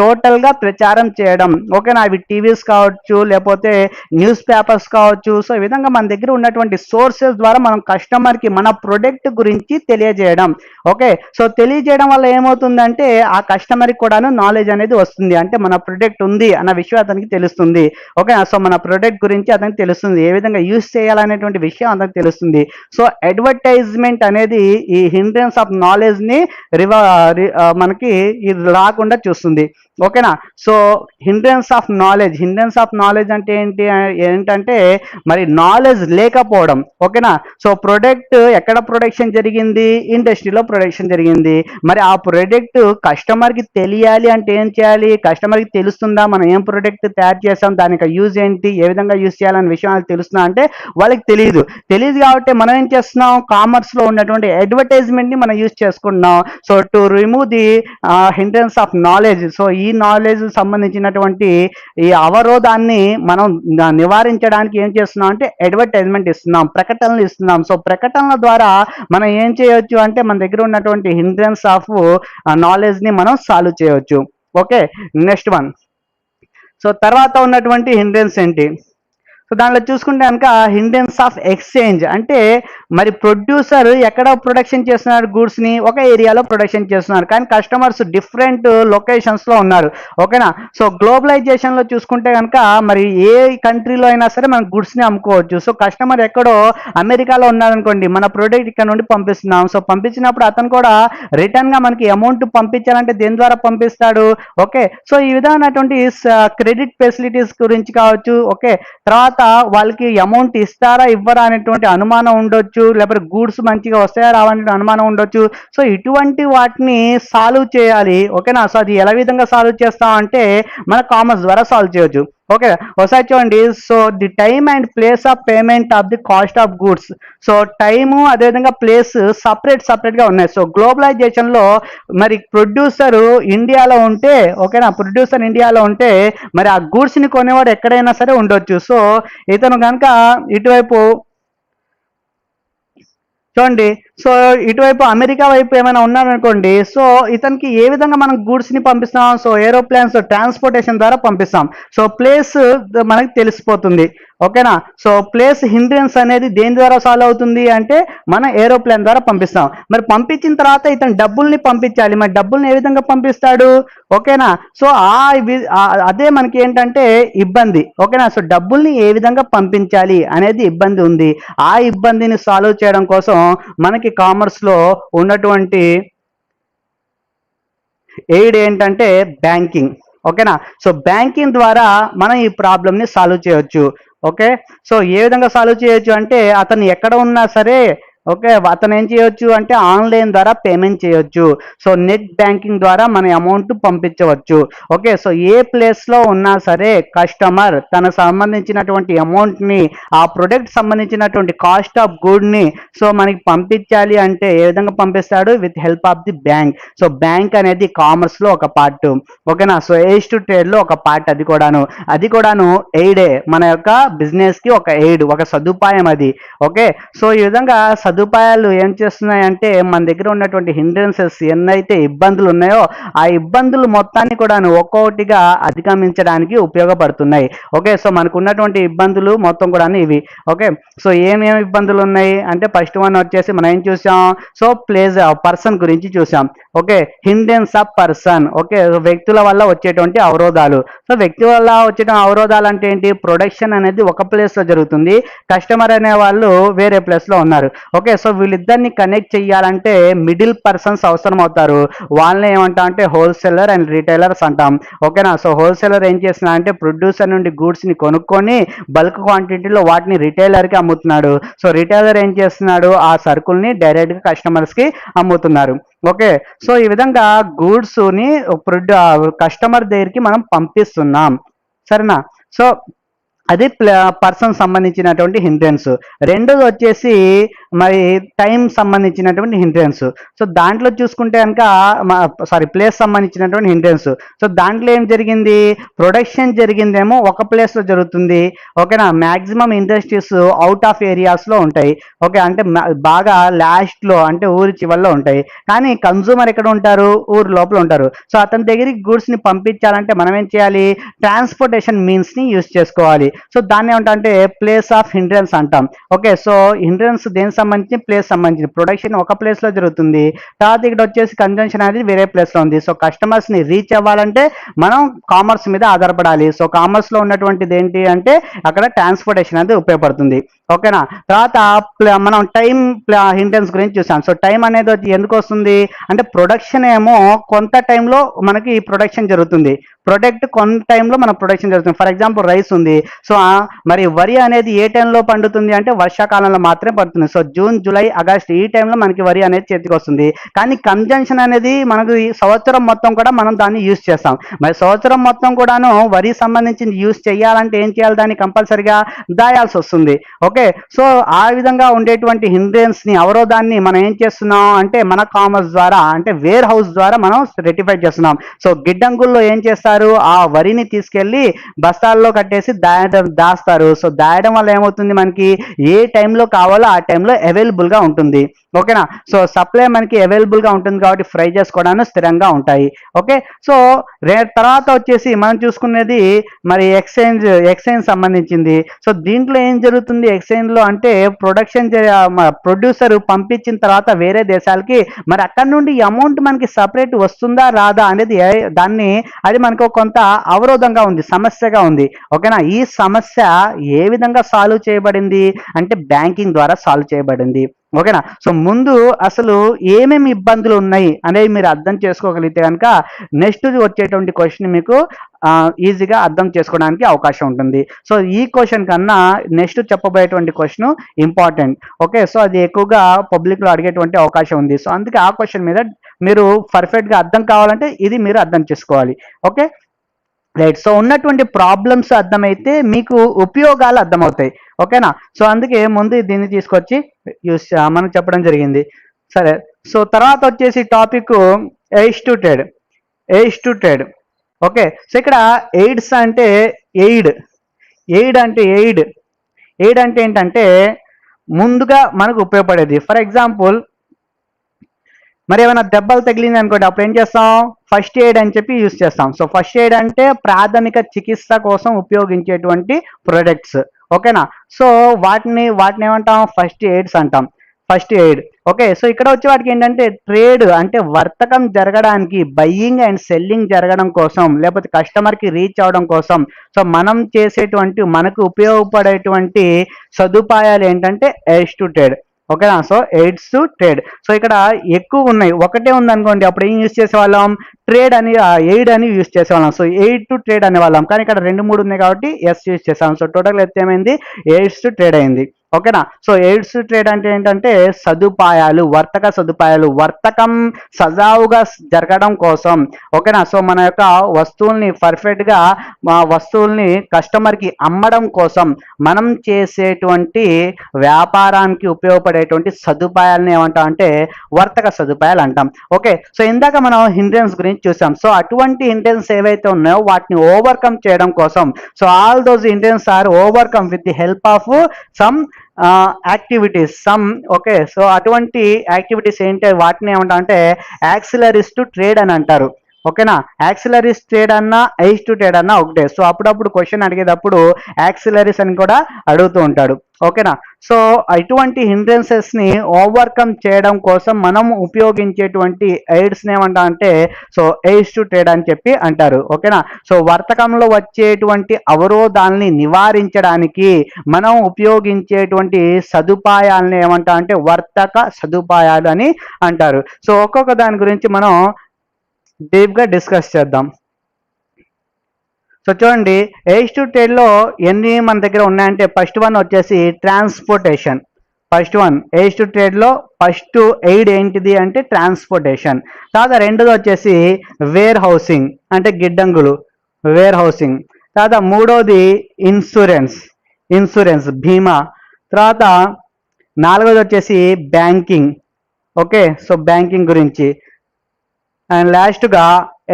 టోటల్ గా ప్రచారం చేయడం. ఓకేనా, అవి టీవీస్ కావచ్చు, లేకపోతే న్యూస్ పేపర్స్ కావచ్చు. సో ఈ విధంగా మన దగ్గర ఉన్నటువంటి సోర్సెస్ ద్వారా మనం కస్టమర్ కి మన ప్రొడక్ట్ గురించి తెలియజేయడం. ఓకే, సో తెలియజేయడం వల్ల ఏమవుతుందంటే ఆ కస్టమర్ కి కూడాను నాలెడ్జ్ అనేది వస్తుంది. అంటే మన ప్రొడక్ట్ ఉంది అన్న విషయం అతనికి తెలుస్తుంది. ఓకేనా, సో మన ప్రొడక్ట్ గురించి అతనికి తెలుస్తుంది, ఏ విధంగా యూజ్ చేయాలనేటువంటి విషయం అతనికి తెలుస్తుంది. సో అడ్వర్టైజ్ అడ్వర్టైజ్మెంట్ అనేది ఈ హిండ్రెన్స్ ఆఫ్ నాలెడ్జ్ ని మనకి ఇది రాకుండా చూస్తుంది. ఓకేనా. సో హిండ్రెన్స్ ఆఫ్ నాలెడ్జ్ అంటే ఏంటంటే మరి నాలెడ్జ్ లేకపోవడం. ఓకేనా. సో ప్రొడక్ట్ ఎక్కడ ప్రొడక్షన్ జరిగింది, ఇండస్ట్రీలో ప్రొడక్షన్ జరిగింది. మరి ఆ ప్రొడక్ట్ కస్టమర్కి తెలియాలి అంటే ఏం చేయాలి, కస్టమర్కి తెలుస్తుందా మనం ఏం ప్రొడక్ట్ తయారు చేసాం, దానికి యూజ్ ఏంటి, ఏ విధంగా యూజ్ చేయాలనే విషయం వాళ్ళకి తెలుస్తుందా అంటే వాళ్ళకి తెలియదు కాబట్టి మనం ఏం చేస్తున్నాం, కామర్స్ లో ఉన్నటువంటి అడ్వర్టైజ్మెంట్ ని మనం యూజ్ చేసుకుంటున్నాం. So to remove the hindrance of knowledge, so ఈ నాలెడ్జ్ సంబంధించినటువంటి ఈ అవరోధాన్ని మనం నివారించడానికి ఏం చేస్తున్నాం అంటే అడ్వర్టైజ్మెంట్ ఇస్తున్నాం, ప్రకటనలు ఇస్తున్నాం. సో ప్రకటనల ద్వారా మనం ఏం చేయొచ్చు అంటే మన దగ్గర ఉన్నటువంటి హిండ్రెన్స్ ఆఫ్ నాలెడ్జ్ ని మనం సాల్వ్ చేయొచ్చు. Okay, next one. సో తర్వాత ఉన్నటువంటి హిండ్రెన్స్ ఏంటి, సో దాంట్లో చూసుకుంటే కనుక హిండ్రెన్స్ ఆఫ్ ఎక్స్చేంజ్ అంటే మరి ప్రొడ్యూసర్ ఎక్కడ ప్రొడక్షన్ చేస్తున్నారు గూడ్స్ ని, ఒక ఏరియాలో ప్రొడక్షన్ చేస్తున్నారు, కానీ కస్టమర్స్ డిఫరెంట్ లొకేషన్స్ లో ఉన్నారు. ఓకేనా. సో గ్లోబలైజేషన్ లో చూసుకుంటే కనుక మరి ఏ కంట్రీలో అయినా సరే మనం గుడ్స్ ని అమ్ముకోవచ్చు. సో కస్టమర్ ఎక్కడో అమెరికాలో ఉన్నారనుకోండి, మన ప్రొడక్ట్ ఇక్కడ నుండి పంపిస్తున్నాం. సో పంపించినప్పుడు అతను కూడా రిటర్న్ గా మనకి అమౌంట్ పంపించాలంటే దేని ద్వారా పంపిస్తాడు. ఓకే. సో ఈ విధమైనటువంటి క్రెడిట్ ఫెసిలిటీస్ గురించి కావచ్చు. ఓకే. తర్వాత వాళ్ళకి అమౌంట్ ఇస్తారా ఇవ్వరా అనేటువంటి అనుమానం ఉండొచ్చు, లేకపోతే గూడ్స్ మంచిగా వస్తాయా రావనే అనుమానం ఉండొచ్చు. సో ఇటువంటి వాటిని సాల్వ్ చేయాలి. ఓకేనా. సో అది ఎలా విధంగా సాల్వ్ చేస్తాం అంటే మన కామర్స్ ద్వారా సాల్వ్ చేయొచ్చు. ఓకే, ఒకసారి చూడండి. So the time and place of payment of the cost of goods. So time అదేవిధంగా ప్లేస్ సపరేట్ గా ఉన్నాయి. సో గ్లోబలైజేషన్ లో మరి ప్రొడ్యూసర్ ఇండియాలో ఉంటే, ఓకేనా, ప్రొడ్యూసర్ ఇండియాలో ఉంటే మరి ఆ గూడ్స్ ని కొనేవాడు ఎక్కడైనా సరే ఉండొచ్చు. సో ఇతను కనుక ఇటువైపు చూడండి, సో ఇటువైపు అమెరికా వైపు ఏమైనా ఉన్నారనుకోండి, సో ఇతనికి ఏ విధంగా మనం గూడ్స్ ని పంపిస్తాం, సో ఏరోప్లేన్స్ ట్రాన్స్పోర్టేషన్ ద్వారా పంపిస్తాం. సో ప్లేస్ మనకి తెలిసిపోతుంది. ఓకేనా. సో ప్లేస్ హిండ్రెన్స్ అనేది దేని ద్వారా సాల్వ్ అవుతుంది అంటే మన ఏరోప్లేన్ ద్వారా పంపిస్తాం. మరి పంపించిన తర్వాత ఇతను డబ్బుల్ని పంపించాలి, మరి డబ్బుల్ని ఏ విధంగా పంపిస్తాడు. ఓకేనా. సో అదే మనకి ఏంటంటే ఇబ్బంది. ఓకేనా. సో డబ్బుల్ని ఏ విధంగా పంపించాలి అనేది ఇబ్బంది ఉంది. ఆ ఇబ్బందిని సాల్వ్ చేయడం కోసం మనకి కామర్స్ లో ఉన్నటువంటి ఎయిడ్ ఏంటంటే బ్యాంకింగ్. ఓకేనా. సో బ్యాంకింగ్ ద్వారా మనం ఈ ప్రాబ్లమ్ ని సాల్వ్ చేయొచ్చు. ఓకే. సో ఏ విధంగా సాల్వ్ చేయొచ్చు అంటే అతను ఎక్కడ ఉన్నా సరే, ఓకే, అతను ఏం చేయొచ్చు అంటే ఆన్లైన్ ద్వారా పేమెంట్ చేయొచ్చు. సో నెట్ బ్యాంకింగ్ ద్వారా మన అమౌంట్ పంపించవచ్చు. ఓకే. సో ఏ ప్లేస్ లో ఉన్నా సరే కస్టమర్ తన సంబంధించినటువంటి అమౌంట్ ని, ఆ ప్రొడక్ట్ సంబంధించినటువంటి కాస్ట్ ఆఫ్ గుడ్ ని సో మనకి పంపించాలి అంటే ఏ విధంగా పంపిస్తాడు, with help of the bank. So bank అనేది కామర్స్ లో ఒక పార్ట్. ఓకేనా. సో ఏజ్ టు ట్రేడ్ లో ఒక పార్ట్. అది కూడాను ఎయిడే, మన యొక్క బిజినెస్ కి ఒక ఎయిడ్, ఒక సదుపాయం అది. ఓకే. సో ఈ విధంగా సదుపాయాలు ఏం చేస్తున్నాయంటే మన దగ్గర ఉన్నటువంటి హిండ్రెన్సెస్ ఎన్నైతే ఇబ్బందులు ఉన్నాయో ఆ ఇబ్బందులు మొత్తాన్ని కూడా ఒక్కొక్కటిగా అధిగమించడానికి ఉపయోగపడుతున్నాయి. ఓకే. సో మనకు ఉన్నటువంటి ఇబ్బందులు మొత్తం కూడా ఇవి. ఓకే. సో ఏమేమి ఇబ్బందులు ఉన్నాయి అంటే ఫస్ట్ వన్ వచ్చేసి మనం ఏం చూసాం, సో ప్లేస్ పర్సన్ గురించి చూసాం. Okay. Hindrance of person. Okay. వ్యక్తుల వల్ల వచ్చేటువంటి అవరోధాలు. సో వ్యక్తి వల్ల వచ్చే అవరోధాలు అంటే ఏంటి, ప్రొడక్షన్ అనేది ఒక ప్లేస్ లో జరుగుతుంది, కస్టమర్ అనే వాళ్ళు వేరే ప్లేస్ లో ఉన్నారు. ఓకే. సో వీళ్ళిద్దరిని కనెక్ట్ చేయాలంటే మిడిల్ పర్సన్స్ అవసరం అవుతారు. వాళ్ళని ఏమంటాం అంటే హోల్సేలర్ అండ్ రీటైలర్స్ అంటాం. ఓకేనా. సో హోల్సేలర్ ఏం చేస్తున్నా అంటే ప్రొడ్యూసర్ నుండి గూడ్స్ ని కొనుక్కొని బల్క్ క్వాంటిటీలో వాటిని రిటైలర్ కి అమ్ముతున్నాడు. సో రిటైలర్ ఏం చేస్తున్నాడు, ఆ సరుకుల్ని డైరెక్ట్ గా కస్టమర్స్ కి అమ్ముతున్నారు. ఓకే. సో ఈ విధంగా గూడ్స్ ని కస్టమర్ దగ్గరికి మనం పంపిస్తున్నాం. సరేనా. సో అది పర్సన్ సంబంధించినటువంటి హిండ్రెన్స్. రెండోది వచ్చేసి మరి టైం సంబంధించినటువంటి హిండ్రెన్స్. సో దాంట్లో చూసుకుంటే కనుక ప్లేస్ సంబంధించినటువంటి హిండ్రెన్స్. సో దాంట్లో ఏం జరిగింది, ప్రొడక్షన్ జరిగిందేమో ఒక ప్లేస్ లో జరుగుతుంది. ఓకేనా. Maximum industries out of areas లో ఉంటాయి. ఓకే. అంటే బాగా లాస్ట్ లో అంటే ఊరి చివరిలో ఉంటాయి, కానీ కన్సూమర్ ఎక్కడ ఉంటారు, ఊరు లోపల ఉంటారు. సో అతని దగ్గరికి గూడ్స్ ని పంపించాలంటే మనం ఏం చేయాలి, ట్రాన్స్పోర్టేషన్ మీన్స్ ని యూజ్ చేసుకోవాలి. సో దాన్ని ఏమంటే ప్లేస్ ఆఫ్ హిండ్రెన్స్ అంటాం. ఓకే. సో హిండ్రెన్స్ దేనికి సంబంధించి ప్లేస్ సంబంధించి ప్రొడక్షన్ ఒక ప్లేస్లో జరుగుతుంది, తర్వాత ఇక్కడ వచ్చేసి కన్జంప్షన్ అనేది వేరే ప్లేస్లో ఉంది. సో కస్టమర్స్ని రీచ్ అవ్వాలంటే మనం కామర్స్ మీద ఆధారపడాలి. సో కామర్స్లో ఉన్నటువంటిది ఏంటి అంటే అక్కడ ట్రాన్స్పోర్టేషన్ అనేది ఉపయోగపడుతుంది. ఓకేనా. తర్వాత మనం టైం హింటెన్స్ గురించి చూసాం. సో టైం అనేది ఎందుకు వస్తుంది అంటే ప్రొడక్షన్ ఏమో కొంత టైంలో మనకి ప్రొడక్షన్ జరుగుతుంది, ప్రొడక్ట్ కొంత టైంలో మన ప్రొడక్షన్ జరుగుతుంది. ఫర్ ఎగ్జాంపుల్ రైస్ ఉంది. సో మరి వరి అనేది ఏ టైంలో పండుతుంది అంటే వర్షాకాలంలో మాత్రమే పడుతుంది. సో జూన్, జూలై, ఆగస్ట్ ఈ టైంలో మనకి వరి అనేది చేతికి వస్తుంది. కానీ కన్జంప్షన్ అనేది మనకు ఈ సంవత్సరం మొత్తం కూడా మనం దాన్ని యూజ్ చేస్తాం. మరి సంవత్సరం మొత్తం కూడాను వరి సంబంధించి యూజ్ చేయాలంటే ఏం చేయాలి, దాన్ని కంపల్సరిగా దాయాల్సి వస్తుంది. ఓకే. సో ఆ విధంగా ఉండేటువంటి హిండ్రెన్స్ ని అవరోధాన్ని మనం ఏం చేస్తున్నాం అంటే మన కామర్స్ ద్వారా అంటే వేర్ హౌస్ ద్వారా మనం రెటిఫై చేస్తున్నాం. సో గిడ్డంగుల్లో ఏం చేస్తారు, ఆ వరిని తీసుకెళ్లి బస్తాల్లో కట్టేసి దాస్తారు. సో దాయడం వల్ల ఏమవుతుంది, మనకి ఏ టైంలో కావాలో ఆ టైంలో అవైలబుల్ గా ఉంటుంది. ఓకేనా. సో సప్లై మనకి అవైలబుల్ గా ఉంటుంది కాబట్టి ప్రైజెస్ కూడా స్థిరంగా ఉంటాయి. ఓకే. సో తర్వాత వచ్చేసి మనం చూసుకునేది మరి ఎక్స్చేంజ్ సంబంధించింది. సో దీంట్లో ఏం జరుగుతుంది ఎక్స్చేంజ్ లో అంటే ప్రొడ్యూసర్ పంపించిన తర్వాత వేరే దేశాలకి మరి అక్కడ నుండి అమౌంట్ మనకి సపరేట్ వస్తుందా రాదా అనేది అది మనకు కొంత అవరోధంగా ఉంది, సమస్యగా ఉంది. ఓకేనా. ఈ సమస్య ఏ విధంగా సాల్వ్ చేయబడింది అంటే బ్యాంకింగ్ ద్వారా సాల్వ్ చేయబడింది. ఓకేనా. సో ముందు అసలు ఏమేమి ఇబ్బందులు ఉన్నాయి అనేది మీరు అర్థం చేసుకోగలిగితే కనుక నెక్స్ట్ వచ్చేటువంటి క్వశ్చన్ మీకు ఈజీగా అర్థం చేసుకోవడానికి అవకాశం ఉంటుంది. సో ఈ క్వశ్చన్ కన్నా నెక్స్ట్ చెప్పబోయేటువంటి క్వశ్చన్ ఇంపార్టెంట్. ఓకే. సో అది ఎక్కువగా పబ్లిక్లో అడిగేటువంటి అవకాశం ఉంది. సో అందుకే ఆ క్వశ్చన్ మీద మీరు పర్ఫెక్ట్గా అర్థం కావాలంటే ఇది మీరు అర్థం చేసుకోవాలి. Okay right. సో ఉన్నటువంటి ప్రాబ్లమ్స్ అర్థమైతే మీకు ఉపయోగాలు అర్థమవుతాయి. ఓకేనా. సో అందుకే ముందు దీన్ని తీసుకొచ్చి మనం చెప్పడం జరిగింది. సరే. సో తర్వాత వచ్చేసి topic AIDS to trade. Okay. So ఇక్కడ ఎయిడ్స్ అంటే ఎయిడ్ అంటే ఏంటంటే ముందుగా మనకు ఉపయోగపడేది. ఫర్ ఎగ్జాంపుల్ మరి ఏమైనా దెబ్బలు తగిలింది అనుకోండి, అప్పుడు ఏం చేస్తాం, ఫస్ట్ ఎయిడ్ అని చెప్పి యూజ్ చేస్తాం. సో ఫస్ట్ ఎయిడ్ అంటే ప్రాథమిక చికిత్స కోసం ఉపయోగించేటువంటి ప్రొడక్ట్స్. ఓకేనా. సో వాటిని ఏమంటాం, ఫస్ట్ ఎయిడ్స్ అంటాం, ఫస్ట్ ఎయిడ్. ఓకే. సో ఇక్కడ వచ్చే వాటికి ఏంటంటే ట్రేడ్ అంటే వర్తకం జరగడానికి, బయ్యింగ్ అండ్ సెల్లింగ్ జరగడం కోసం, లేకపోతే కస్టమర్కి రీచ్ అవడం కోసం సో మనం చేసేటువంటి మనకు ఉపయోగపడేటువంటి సదుపాయాలు ఏంటంటే ఎయిడ్స్ టు ట్రేడ్. ఓకేనా. So AIDS to trade. So ఇక్కడ ఎక్కువ ఉన్నాయి, ఒకటే ఉంది అనుకోండి అప్పుడు ఏం యూజ్ చేసేవాళ్ళం, ట్రేడ్ అని ఎయిడ్ అని యూజ్ చేసేవాళ్ళం. సో ఎయిడ్ టు ట్రేడ్ అనేవాళ్ళం. కానీ ఇక్కడ 2-3 ఉన్నాయి కాబట్టి ఎస్ యూజ్ చేసాం. సో టోటల్ అయితే ఏమైంది, ఎయిడ్స్ టు ట్రేడ్ అయింది. ఓకేనా. సో ఎయిడ్స్ టు ట్రేడ్ అంటే ఏంటంటే సదుపాయాలు, వర్తక సదుపాయాలు, వర్తకం సజావుగా జరగడం కోసం. ఓకేనా. సో మన యొక్క వస్తువుల్ని పర్ఫెక్ట్గా వస్తువుల్ని కస్టమర్కి అమ్మడం కోసం మనం చేసేటువంటి వ్యాపారానికి ఉపయోగపడేటువంటి సదుపాయాలను ఏమంటాం అంటే వర్తక సదుపాయాలు అంటాం. ఓకే. సో ఇందాక మనం హిండ్రెన్స్ గురించి చూసాం. సో అటువంటి హిండ్రెన్స్ ఏవైతే ఉన్నాయో వాటిని ఓవర్కమ్ చేయడం కోసం, so all those hindrance are overcome with the help of some activities okay. So అటువంటి యాక్టివిటీస్ ఏంటి, వాటిని ఏమంటాం అంటే యాక్సిలరీస్ టు ట్రేడ్ అని అంటారు. ఓకేనా. యాక్సిలరీస్ ట్రేడ్ అన్నా ఎయిడ్స్ టు ట్రేడ్ అన్నా ఒకటే. సో అప్పుడప్పుడు క్వశ్చన్ అడిగేటప్పుడు యాక్సిలరీస్ అని కూడా అడుగుతూ ఉంటాడు. ఓకేనా. సో ఇటువంటి హిండ్రెన్సెస్ ని ఓవర్కమ్ చేయడం కోసం మనం ఉపయోగించేటువంటి ఎయిడ్స్ ఏమంటా అంటే సో ఎయిడ్స్ టు ట్రేడ్ అని చెప్పి అంటారు. ఓకేనా. సో వర్తకంలో వచ్చేటువంటి అవరోధాలని నివారించడానికి మనం ఉపయోగించేటువంటి సదుపాయాలని ఏమంటా అంటే వర్తక సదుపాయాలు అని అంటారు. సో ఒక్కొక్క దాని గురించి మనం డీప్గా డిస్కస్ చేద్దాం. సో చూడండి, ఎయిడ్స్ టు ట్రేడ్లో ఎన్ని మన దగ్గర ఉన్నాయంటే ఫస్ట్ వన్ వచ్చేసి ట్రాన్స్పోర్టేషన్. ఎయిడ్స్ టు ట్రేడ్లో ఫస్ట్ ఎయిడ్ ఏంటిది అంటే ట్రాన్స్పోర్టేషన్. తర్వాత రెండోది వచ్చేసి వేర్ హౌసింగ్ అంటే గిడ్డంగులు, వేర్ హౌసింగ్. తర్వాత మూడోది ఇన్సూరెన్స్ బీమా. తర్వాత నాలుగోది వచ్చేసి బ్యాంకింగ్. ఓకే. సో బ్యాంకింగ్ గురించి. అండ్ లాస్ట్గా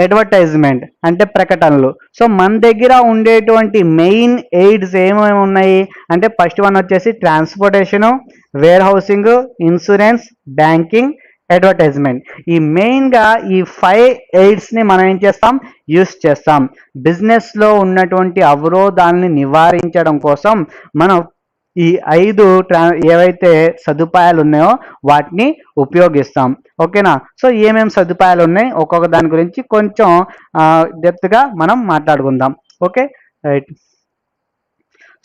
అడ్వర్టైజ్మెంట్ అంటే ప్రకటనలు. సో మన దగ్గర ఉండేటువంటి మెయిన్ ఎయిడ్స్ ఏమేమి ఉన్నాయి అంటే ఫస్ట్ వన్ వచ్చేసి transportation, warehousing, insurance, banking, advertisement. ఈ మెయిన్గా ఈ 5 ఎయిడ్స్ని మనం ఏం చేస్తాం, యూస్ చేస్తాం. బిజినెస్లో ఉన్నటువంటి అవరోధాలని నివారించడం కోసం మనం ఈ 5 ఏవైతే సదుపాయాలు ఉన్నాయో వాటిని ఉపయోగిస్తాం. ఓకేనా? సో ఏమేమి సదుపాయాలు ఉన్నాయి ఒక్కొక్క దాని గురించి కొంచెం డెప్త్గా మనం మాట్లాడుకుందాం. Okay, right.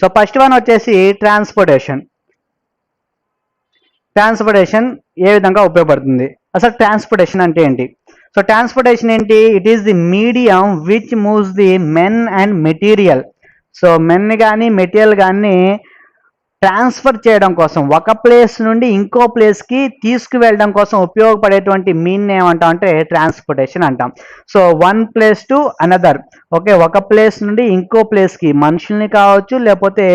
So first one వచ్చేసి ట్రాన్స్పోర్టేషన్. ట్రాన్స్పోర్టేషన్ ఏ విధంగా ఉపయోగపడుతుంది, అసలు ట్రాన్స్పోర్టేషన్ అంటే ఏంటి? సో ట్రాన్స్పోర్టేషన్ ఏంటి? It is the medium which moves the men and material. So men కానీ మెటీరియల్ కానీ ట్రాన్స్ఫర్ చేయడం కోసం, ఒక ప్లేస్ నుండి ఇంకో ప్లేస్కి తీసుకువెళ్ళడం కోసం ఉపయోగపడేటువంటి మీన్ ఏమంటాం అంటే ట్రాన్స్పోర్టేషన్ అంటాం. So one place to another. Okay, ఒక ప్లేస్ నుండి ఇంకో ప్లేస్కి మనుషుల్ని కావచ్చు, లేకపోతే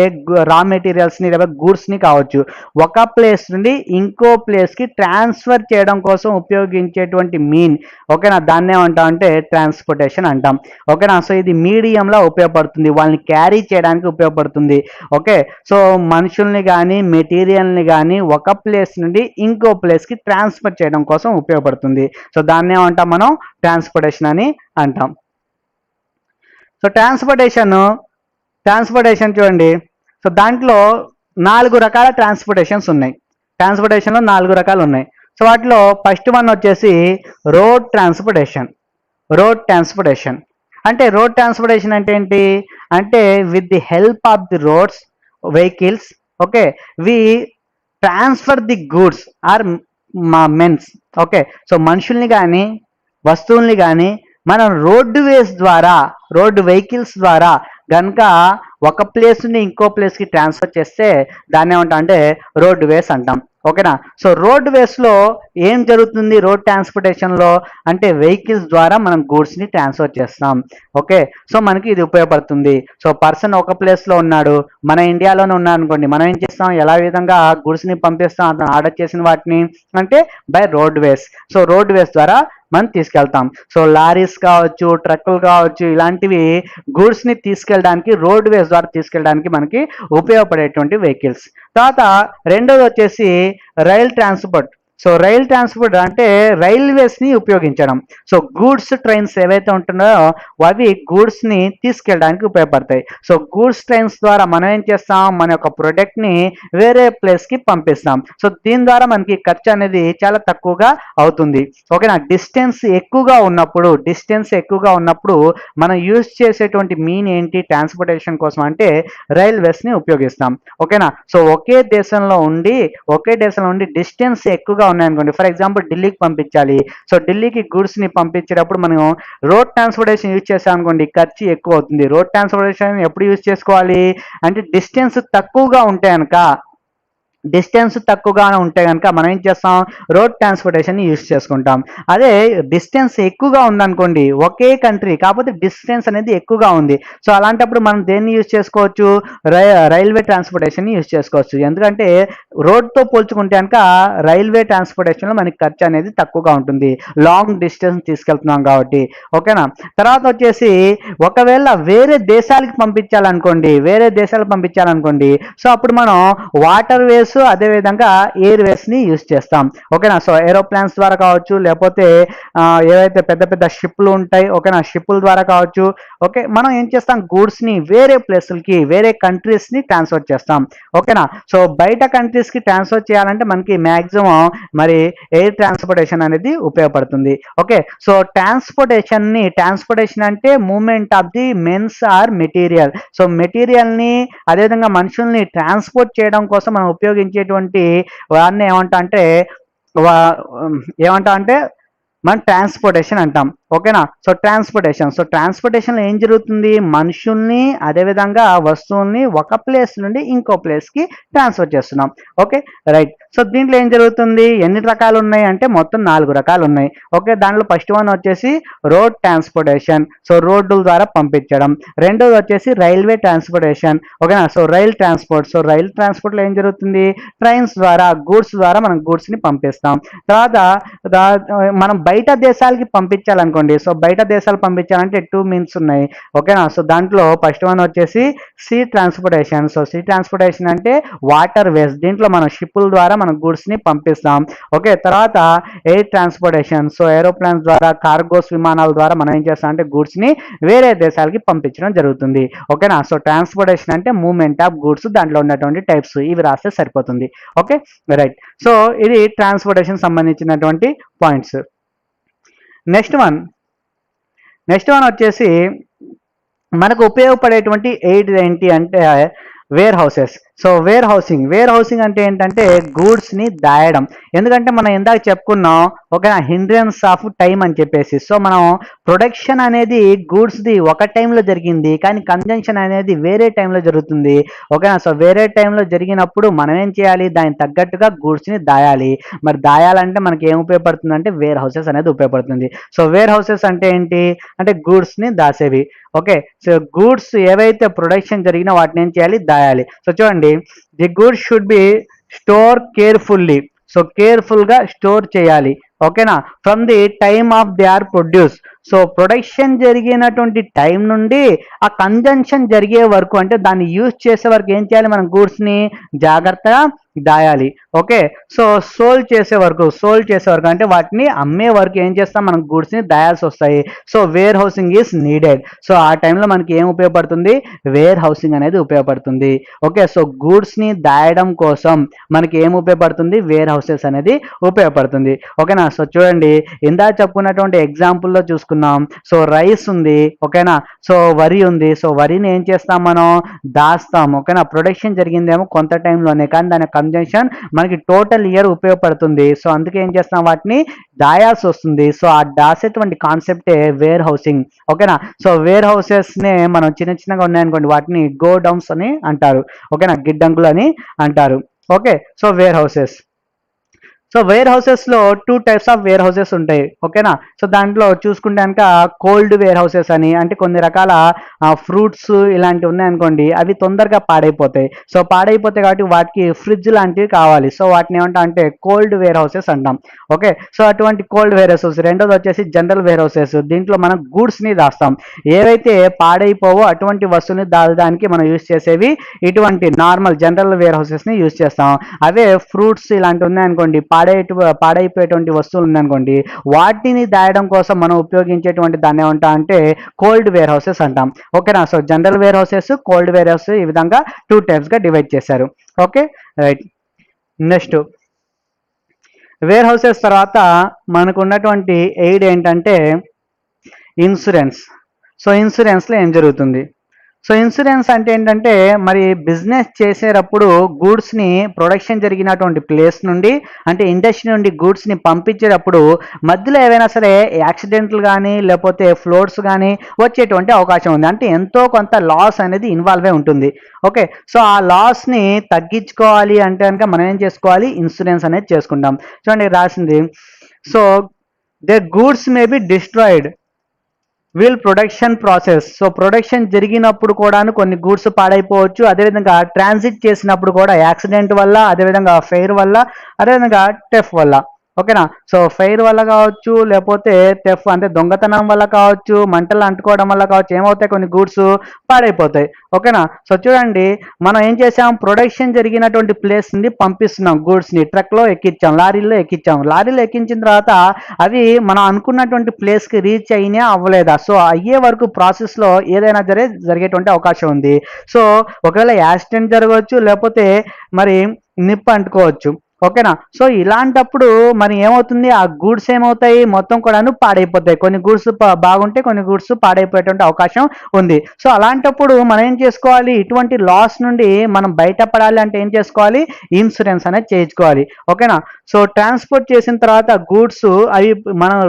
రా మెటీరియల్స్ని లేకపోతే గూడ్స్ని కావచ్చు, ఒక ప్లేస్ నుండి ఇంకో ప్లేస్కి ట్రాన్స్ఫర్ చేయడం కోసం ఉపయోగించేటువంటి మీన్. ఓకేనా, దాన్ని ఏమంటాం అంటే ట్రాన్స్పోర్టేషన్ అంటాం. ఓకేనా, సో ఇది మీడియంలో ఉపయోగపడుతుంది, వాళ్ళని క్యారీ చేయడానికి ఉపయోగపడుతుంది. ఓకే, సో మనుషుల్ని కానీ మెటీరియల్ని కానీ ఒక ప్లేస్ నుండి ఇంకో ప్లేస్కి ట్రాన్స్ఫర్ చేయడం కోసం ఉపయోగపడుతుంది. సో దాన్ని ఏమంటాం మనం ట్రాన్స్పోర్టేషన్ అని అంటాం. సో ట్రాన్స్పోర్టేషన్ చూడండి. సో దాంట్లో 4 రకాల ట్రాన్స్పోర్టేషన్స్ ఉన్నాయి. ట్రాన్స్పోర్టేషన్లో 4 రకాలు ఉన్నాయి. సో వాటిలో ఫస్ట్ వన్ వచ్చేసి రోడ్ ట్రాన్స్పోర్టేషన్. అంటే రోడ్ ట్రాన్స్పోర్టేషన్ అంటే ఏంటి అంటే with the help of the roads vehicles, okay, we transfer the goods or mens. Okay, so మనుషుల్ని కానీ వస్తువుల్ని కానీ మనం రోడ్డు వెహికల్స్ ద్వారా కనుక ఒక ప్లేస్ నుండి ఇంకో ప్లేస్కి ట్రాన్స్ఫర్ చేస్తే దాన్ని ఏమంటాం అంటే రోడ్ వేస్ అంటాం. ఓకేనా, సో రోడ్ వేస్లో ఏం జరుగుతుంది రోడ్ ట్రాన్స్పోర్టేషన్లో అంటే వెహికల్స్ ద్వారా మనం గూడ్స్ని ట్రాన్స్ఫర్ చేస్తాం. ఓకే, సో మనకి ఇది ఉపయోగపడుతుంది. సో పర్సన్ ఒక ప్లేస్లో ఉన్నాడు, మన ఇండియాలోనే ఉన్నాడు అనుకోండి, మనం ఏం చేస్తాం, ఎలా విధంగా గూడ్స్ని పంపిస్తాం అతను ఆర్డర్ చేసిన వాటిని అంటే by roadways. So roadways ద్వారా మనం తీసుకెళ్తాం. సో లారీస్ కావచ్చు, ట్రక్కులు కావచ్చు, ఇలాంటివి గూడ్స్ని తీసుకెళ్ళడానికి రోడ్ వేస్ ద్వారా తీసుకెళ్ళడానికి మనకి ఉపయోగపడేటువంటి వెహికల్స్. తర్వాత రెండోది వచ్చేసి rail transport. So rail transport అంటే రైల్వేస్ని ఉపయోగించడం. సో గూడ్స్ ట్రైన్స్ ఏవైతే ఉంటున్నాయో అవి గూడ్స్ని తీసుకెళ్ళడానికి ఉపయోగపడతాయి. సో గూడ్స్ ట్రైన్స్ ద్వారా మనం ఏం చేస్తాం, మన యొక్క ప్రొడక్ట్ని వేరే ప్లేస్కి పంపిస్తాం. సో దీని ద్వారా మనకి ఖర్చు అనేది చాలా తక్కువగా అవుతుంది. ఓకేనా, డిస్టెన్స్ ఎక్కువగా ఉన్నప్పుడు మనం యూజ్ చేసేటువంటి మీన్ ఏంటి ట్రాన్స్పోర్టేషన్ కోసం అంటే రైల్వేస్ని ఉపయోగిస్తాం. ఓకేనా, సో ఒకే దేశంలో ఉండి డిస్టెన్స్ ఎక్కువగా ఉన్నాయనుకోండి, ఫర్ ఎగ్జాంపుల్ ఢిల్లీకి పంపించాలి. సో ఢిల్లీకి గూడ్స్ని పంపించేటప్పుడు మనం రోడ్ ట్రాన్స్పోర్టేషన్ యూజ్ చేసాం అనుకోండి, ఖర్చు ఎక్కువ అవుతుంది. రోడ్ ట్రాన్స్పోర్టేషన్ ఎప్పుడు యూజ్ చేసుకోవాలి అంటే డిస్టెన్స్ తక్కువగా ఉంటే కనుక మనం ఏం చేస్తాం, రోడ్ ట్రాన్స్పోర్టేషన్ యూజ్ చేసుకుంటాం. అదే డిస్టెన్స్ ఎక్కువగా ఉందనుకోండి, ఒకే కంట్రీ కాకపోతే డిస్టెన్స్ అనేది ఎక్కువగా ఉంది, సో అలాంటప్పుడు మనం దేన్ని యూజ్ చేసుకోవచ్చు, రైల్వే ట్రాన్స్పోర్టేషన్ యూజ్ చేసుకోవచ్చు. ఎందుకంటే రోడ్తో పోల్చుకుంటే కనుక రైల్వే ట్రాన్స్పోర్టేషన్లో మనకి ఖర్చు అనేది తక్కువగా ఉంటుంది, లాంగ్ డిస్టెన్స్ తీసుకెళ్తున్నాం కాబట్టి. ఓకేనా, తర్వాత వచ్చేసి ఒకవేళ వేరే దేశాలకు పంపించాలనుకోండి, సో అప్పుడు మనం వాటర్ వేస్ అదేవిధంగా ఎయిర్ వేస్ని యూజ్ చేస్తాం. ఓకేనా, సో ఏరోప్లాన్స్ ద్వారా కావచ్చు, లేకపోతే ఏవైతే పెద్ద పెద్ద షిప్లు ఉంటాయి, ఓకేనా, షిప్పుల ద్వారా కావచ్చు. ఓకే, మనం ఏం చేస్తాం, గూడ్స్ని వేరే ప్లేసులకి వేరే కంట్రీస్ని ట్రాన్స్ఫర్ చేస్తాం. ఓకేనా, సో బయట కంట్రీస్కి ట్రాన్స్ఫర్ చేయాలంటే మనకి మ్యాక్సిమం మరి ఎయిర్ ట్రాన్స్పోర్టేషన్ అనేది ఉపయోగపడుతుంది. ఓకే, సో ట్రాన్స్పోర్టేషన్ అంటే movement of the mens or material. So మెటీరియల్ని అదేవిధంగా మనుషుల్ని ట్రాన్స్పోర్ట్ చేయడం కోసం మనం ఉపయోగించేటువంటి వాడిని ఏమంటా అంటే మనం ట్రాన్స్పోర్టేషన్ అంటాం. ఓకేనా, సో ట్రాన్స్పోర్టేషన్లో ఏం జరుగుతుంది, మనుషుల్ని అదేవిధంగా వస్తువుల్ని ఒక ప్లేస్ నుండి ఇంకో ప్లేస్కి ట్రాన్స్ఫర్ చేస్తున్నాం. Okay, right. సో దీంట్లో ఏం జరుగుతుంది, ఎన్ని రకాలు ఉన్నాయి అంటే మొత్తం 4 రకాలు ఉన్నాయి. ఓకే, దాంట్లో ఫస్ట్ వన్ వచ్చేసి రోడ్ ట్రాన్స్పోర్టేషన్, సో రోడ్డుల ద్వారా పంపించడం. రెండోది వచ్చేసి రైల్వే ట్రాన్స్పోర్టేషన్. ఓకేనా, సో రైల్ ట్రాన్స్పోర్ట్లో ఏం జరుగుతుంది, ట్రైన్స్ ద్వారా గూడ్స్ ద్వారా మనం గూడ్స్ని పంపిస్తాం. తర్వాత మనం బయట దేశాలకి పంపించాలనుకోండి, అనుకోండి. సో బయట దేశాలు పంపించాలంటే 2 మీన్స్ ఉన్నాయి. ఓకేనా. సో దాంట్లో ఫస్ట్ వన్ వచ్చేసి sea transportation. So sea transportation అంటే వాటర్ వేస్, దీంట్లో మనం షిప్పుల ద్వారా మనం గూడ్స్ ని పంపిస్తాం. ఓకే. తర్వాత ఎయిర్ ట్రాన్స్పోర్టేషన్. సో ఏరోప్లేన్స్ ద్వారా, కార్గోస్ విమానాల ద్వారా మనం ఏం చేస్తాం అంటే గూడ్స్ ని వేరే దేశాలకి పంపించడం జరుగుతుంది. ఓకేనా. సో ట్రాన్స్పోర్టేషన్ అంటే మూవ్మెంట్ ఆఫ్ గూడ్స్, దాంట్లో ఉన్నటువంటి టైప్స్ ఇవి రాస్తే సరిపోతుంది. Okay, right. సో ఇది ట్రాన్స్పోర్టేషన్ సంబంధించినటువంటి పాయింట్స్. నెక్స్ట్ వన్ వచ్చేసి మనకు ఉపయోగపడేటువంటి ఎయిడ్ ఏంటి అంటే warehouses. So warehousing అంటే ఏంటంటే గూడ్స్ ని దాయడం. ఎందుకంటే మనం ఇందాక చెప్పుకున్నాం ఒక హిండ్రెన్స్ ఆఫ్ టైం అని చెప్పేసి. సో మనం ప్రొడక్షన్ అనేది గూడ్స్ ది ఒక టైంలో జరిగింది, కానీ కన్జంప్షన్ అనేది వేరే టైంలో జరుగుతుంది. ఓకేనా. సో వేరే టైంలో జరిగినప్పుడు మనం ఏం చేయాలి, దానికి తగ్గట్టుగా గూడ్స్ ని దాయాలి. మరి దాయాలంటే మనకి ఏం ఉపయోగపడుతుంది అంటే వేర్ హౌసెస్ అనేది ఉపయోగపడుతుంది. సో వేర్ హౌసెస్ అంటే ఏంటి అంటే గూడ్స్ ని దాసేవి. ఓకే. సో గూడ్స్ ఏవైతే ప్రొడక్షన్ జరిగినా వాటిని ఏం చేయాలి, దాయాలి. సో చూడండి, the goods should be store carefully. So careful గా స్టోర్ చేయాలి. ఓకేనా. From the time of they are produce. So production జరిగినటువంటి టైం నుండి ఆ కన్జంప్షన్ జరిగే వరకు, అంటే దాన్ని యూజ్ చేసే వరకు ఏం చేయాలి, మనం గూడ్స్ ని జాగ్రత్తగా దాయాలి. ఓకే. సో సోల్ చేసే వరకు అంటే వాటిని అమ్మే వరకు ఏం చేస్తాం, మనం గూడ్స్ ని దాయాల్సి వస్తాయి. So where housing is needed. So ఆ టైంలో మనకి ఏం ఉపయోగపడుతుంది, వేర్ హౌసింగ్ అనేది ఉపయోగపడుతుంది. ఓకే. సో గూడ్స్ ని దాయడం కోసం మనకి ఏం ఉపయోగపడుతుంది, వేర్ హౌసెస్ అనేది ఉపయోగపడుతుంది. ఓకేనా. సో చూడండి, ఇందా చెప్పుకున్నటువంటి ఎగ్జాంపుల్లో చూసుకున్నాం. సో రైస్ ఉంది. ఓకేనా. సో వరి ఉంది. సో వరిని ఏం చేస్తాం, మనం దాస్తాం. ఓకేనా. ప్రొడక్షన్ జరిగిందేమో కొంత టైంలోనే, కానీ దాని కన్జంప్షన్ మనకి టోటల్ ఇయర్ ఉపయోగపడుతుంది. సో అందుకే ఏం చేస్తాం, వాటిని దాయాల్సి వస్తుంది. సో ఆ దాసేటువంటి కాన్సెప్టే వేర్ హౌసింగ్. ఓకేనా. సో వేర్ హౌసెస్ నే మనం చిన్నగా ఉన్నాయనుకోండి, వాటిని గో డౌన్స్ అని అంటారు. ఓకేనా. గిడ్డంగులు అని అంటారు. Okay. So where houses. So wear houses లో 2 టైప్స్ ఆఫ్ వేర్ హౌసెస్ ఉంటాయి. ఓకేనా. సో దాంట్లో చూసుకుంటే కనుక కోల్డ్ వేర్ హౌసెస్ అని, అంటే కొన్ని రకాల ఫ్రూట్స్ ఇలాంటివి ఉన్నాయనుకోండి, అవి తొందరగా పాడైపోతాయి. సో పాడైపోతాయి కాబట్టి వాటికి ఫ్రిడ్జ్ లాంటివి కావాలి. సో వాటిని ఏమంటాం అంటే కోల్డ్ వేర్ హౌసెస్ అంటాం. ఓకే. సో అటువంటి కోల్డ్ వేర్ హౌసెస్. రెండోది వచ్చేసి జనరల్ వేర్ హౌసెస్. దీంట్లో మనం గూడ్స్ ని దాస్తాం. ఏవైతే పాడైపోవో అటువంటి వస్తువుని దాచడానికి మనం యూజ్ చేసేవి ఇటువంటి నార్మల్ జనరల్ వేర్ హౌసెస్ ని యూజ్ చేస్తాం. అవే ఫ్రూట్స్ ఇలాంటివి ఉన్నాయనుకోండి, పాడైపోయేటువంటి వస్తువులు ఉన్నాయనుకోండి, వాటిని దాయడం కోసం మనం ఉపయోగించేటువంటి దాన్ని ఏమంటాం అంటే కోల్డ్ వేర్ హౌసెస్ అంటాం. ఓకేనా. So general warehouses, cold warehouse, ఈ విధంగా 2 టైప్స్ గా డివైడ్ చేశారు. Okay, right. Next warehouses తర్వాత మనకు ఉన్నటువంటి ఎయిడ్ ఏంటంటే ఇన్సూరెన్స్. సో ఇన్సూరెన్స్ లో ఏం జరుగుతుంది, సో ఇన్సూరెన్స్ అంటే ఏంటంటే మరి బిజినెస్ చేసేటప్పుడు గూడ్స్ ని ప్రొడక్షన్ జరిగినటువంటి ప్లేస్ నుండి, అంటే ఇండస్ట్రీ నుండి గూడ్స్ ని పంపించేటప్పుడు మధ్యలో ఏవైనా సరే యాక్సిడెంట్లు కానీ లేకపోతే ఫ్లోట్స్ కానీ వచ్చేటువంటి అవకాశం ఉంది. అంటే ఎంతో కొంత లాస్ అనేది ఇన్వాల్వ్ అయి ఉంటుంది. ఓకే. సో ఆ లాస్ ని తగ్గించుకోవాలి అంటే కనుక మనం ఏం చేసుకోవాలి, ఇన్సూరెన్స్ అనేది చేసుకుంటాం. చూడండి రాసింది. So the goods may be destroyed will production process. So production జరిగినప్పుడు కూడా కొన్ని గూడ్స్ పాడైపోవచ్చు. అదేవిధంగా ట్రాన్సిట్ చేసినప్పుడు కూడా యాక్సిడెంట్ వల్ల, అదేవిధంగా ఫెయిర్ వల్ల, అదేవిధంగా టెఫ్ వల్ల. ఓకేనా. సో ఫైర్ వల్ల కావచ్చు, లేకపోతే టెఫ్ అంటే దొంగతనం వల్ల కావచ్చు, మంటలు అంటుకోవడం వల్ల కావచ్చు, ఏమవుతాయి, కొన్ని గూడ్స్ పాడైపోతాయి. ఓకేనా. సో చూడండి, మనం ఏం చేసాం, ప్రొడక్షన్ జరిగినటువంటి ప్లేస్ నుండి పంపిస్తున్నాం గూడ్స్ ని, ట్రక్ లో ఎక్కించాం, లారీలో ఎక్కించాం. లారీలో ఎక్కించిన తర్వాత అవి మనం అనుకున్నటువంటి ప్లేస్ కి రీచ్ అయినా అవ్వలేదా, సో అయ్యే వరకు ప్రాసెస్ లో ఏదైనా జరిగేటువంటి అవకాశం ఉంది. సో ఒకవేళ యాక్సిడెంట్ జరగవచ్చు, లేకపోతే మరి నిప్పు అంటుకోవచ్చు. ఓకేనా. సో ఇలాంటప్పుడు మరి ఏమవుతుంది, ఆ గూడ్స్ ఏమవుతాయి, మొత్తం కూడాను పాడైపోతాయి. కొన్ని గూడ్స్ బాగుంటే కొన్ని గూడ్స్ పాడైపోయేటువంటి అవకాశం ఉంది. సో అలాంటప్పుడు మనం ఏం చేసుకోవాలి, ఇటువంటి లాస్ నుండి మనం బయటపడాలి అంటే ఏం చేసుకోవాలి, ఇన్సూరెన్స్ అనేది చేయించుకోవాలి. ఓకేనా. సో ట్రాన్స్పోర్ట్ చేసిన తర్వాత గూడ్స్ అవి మనం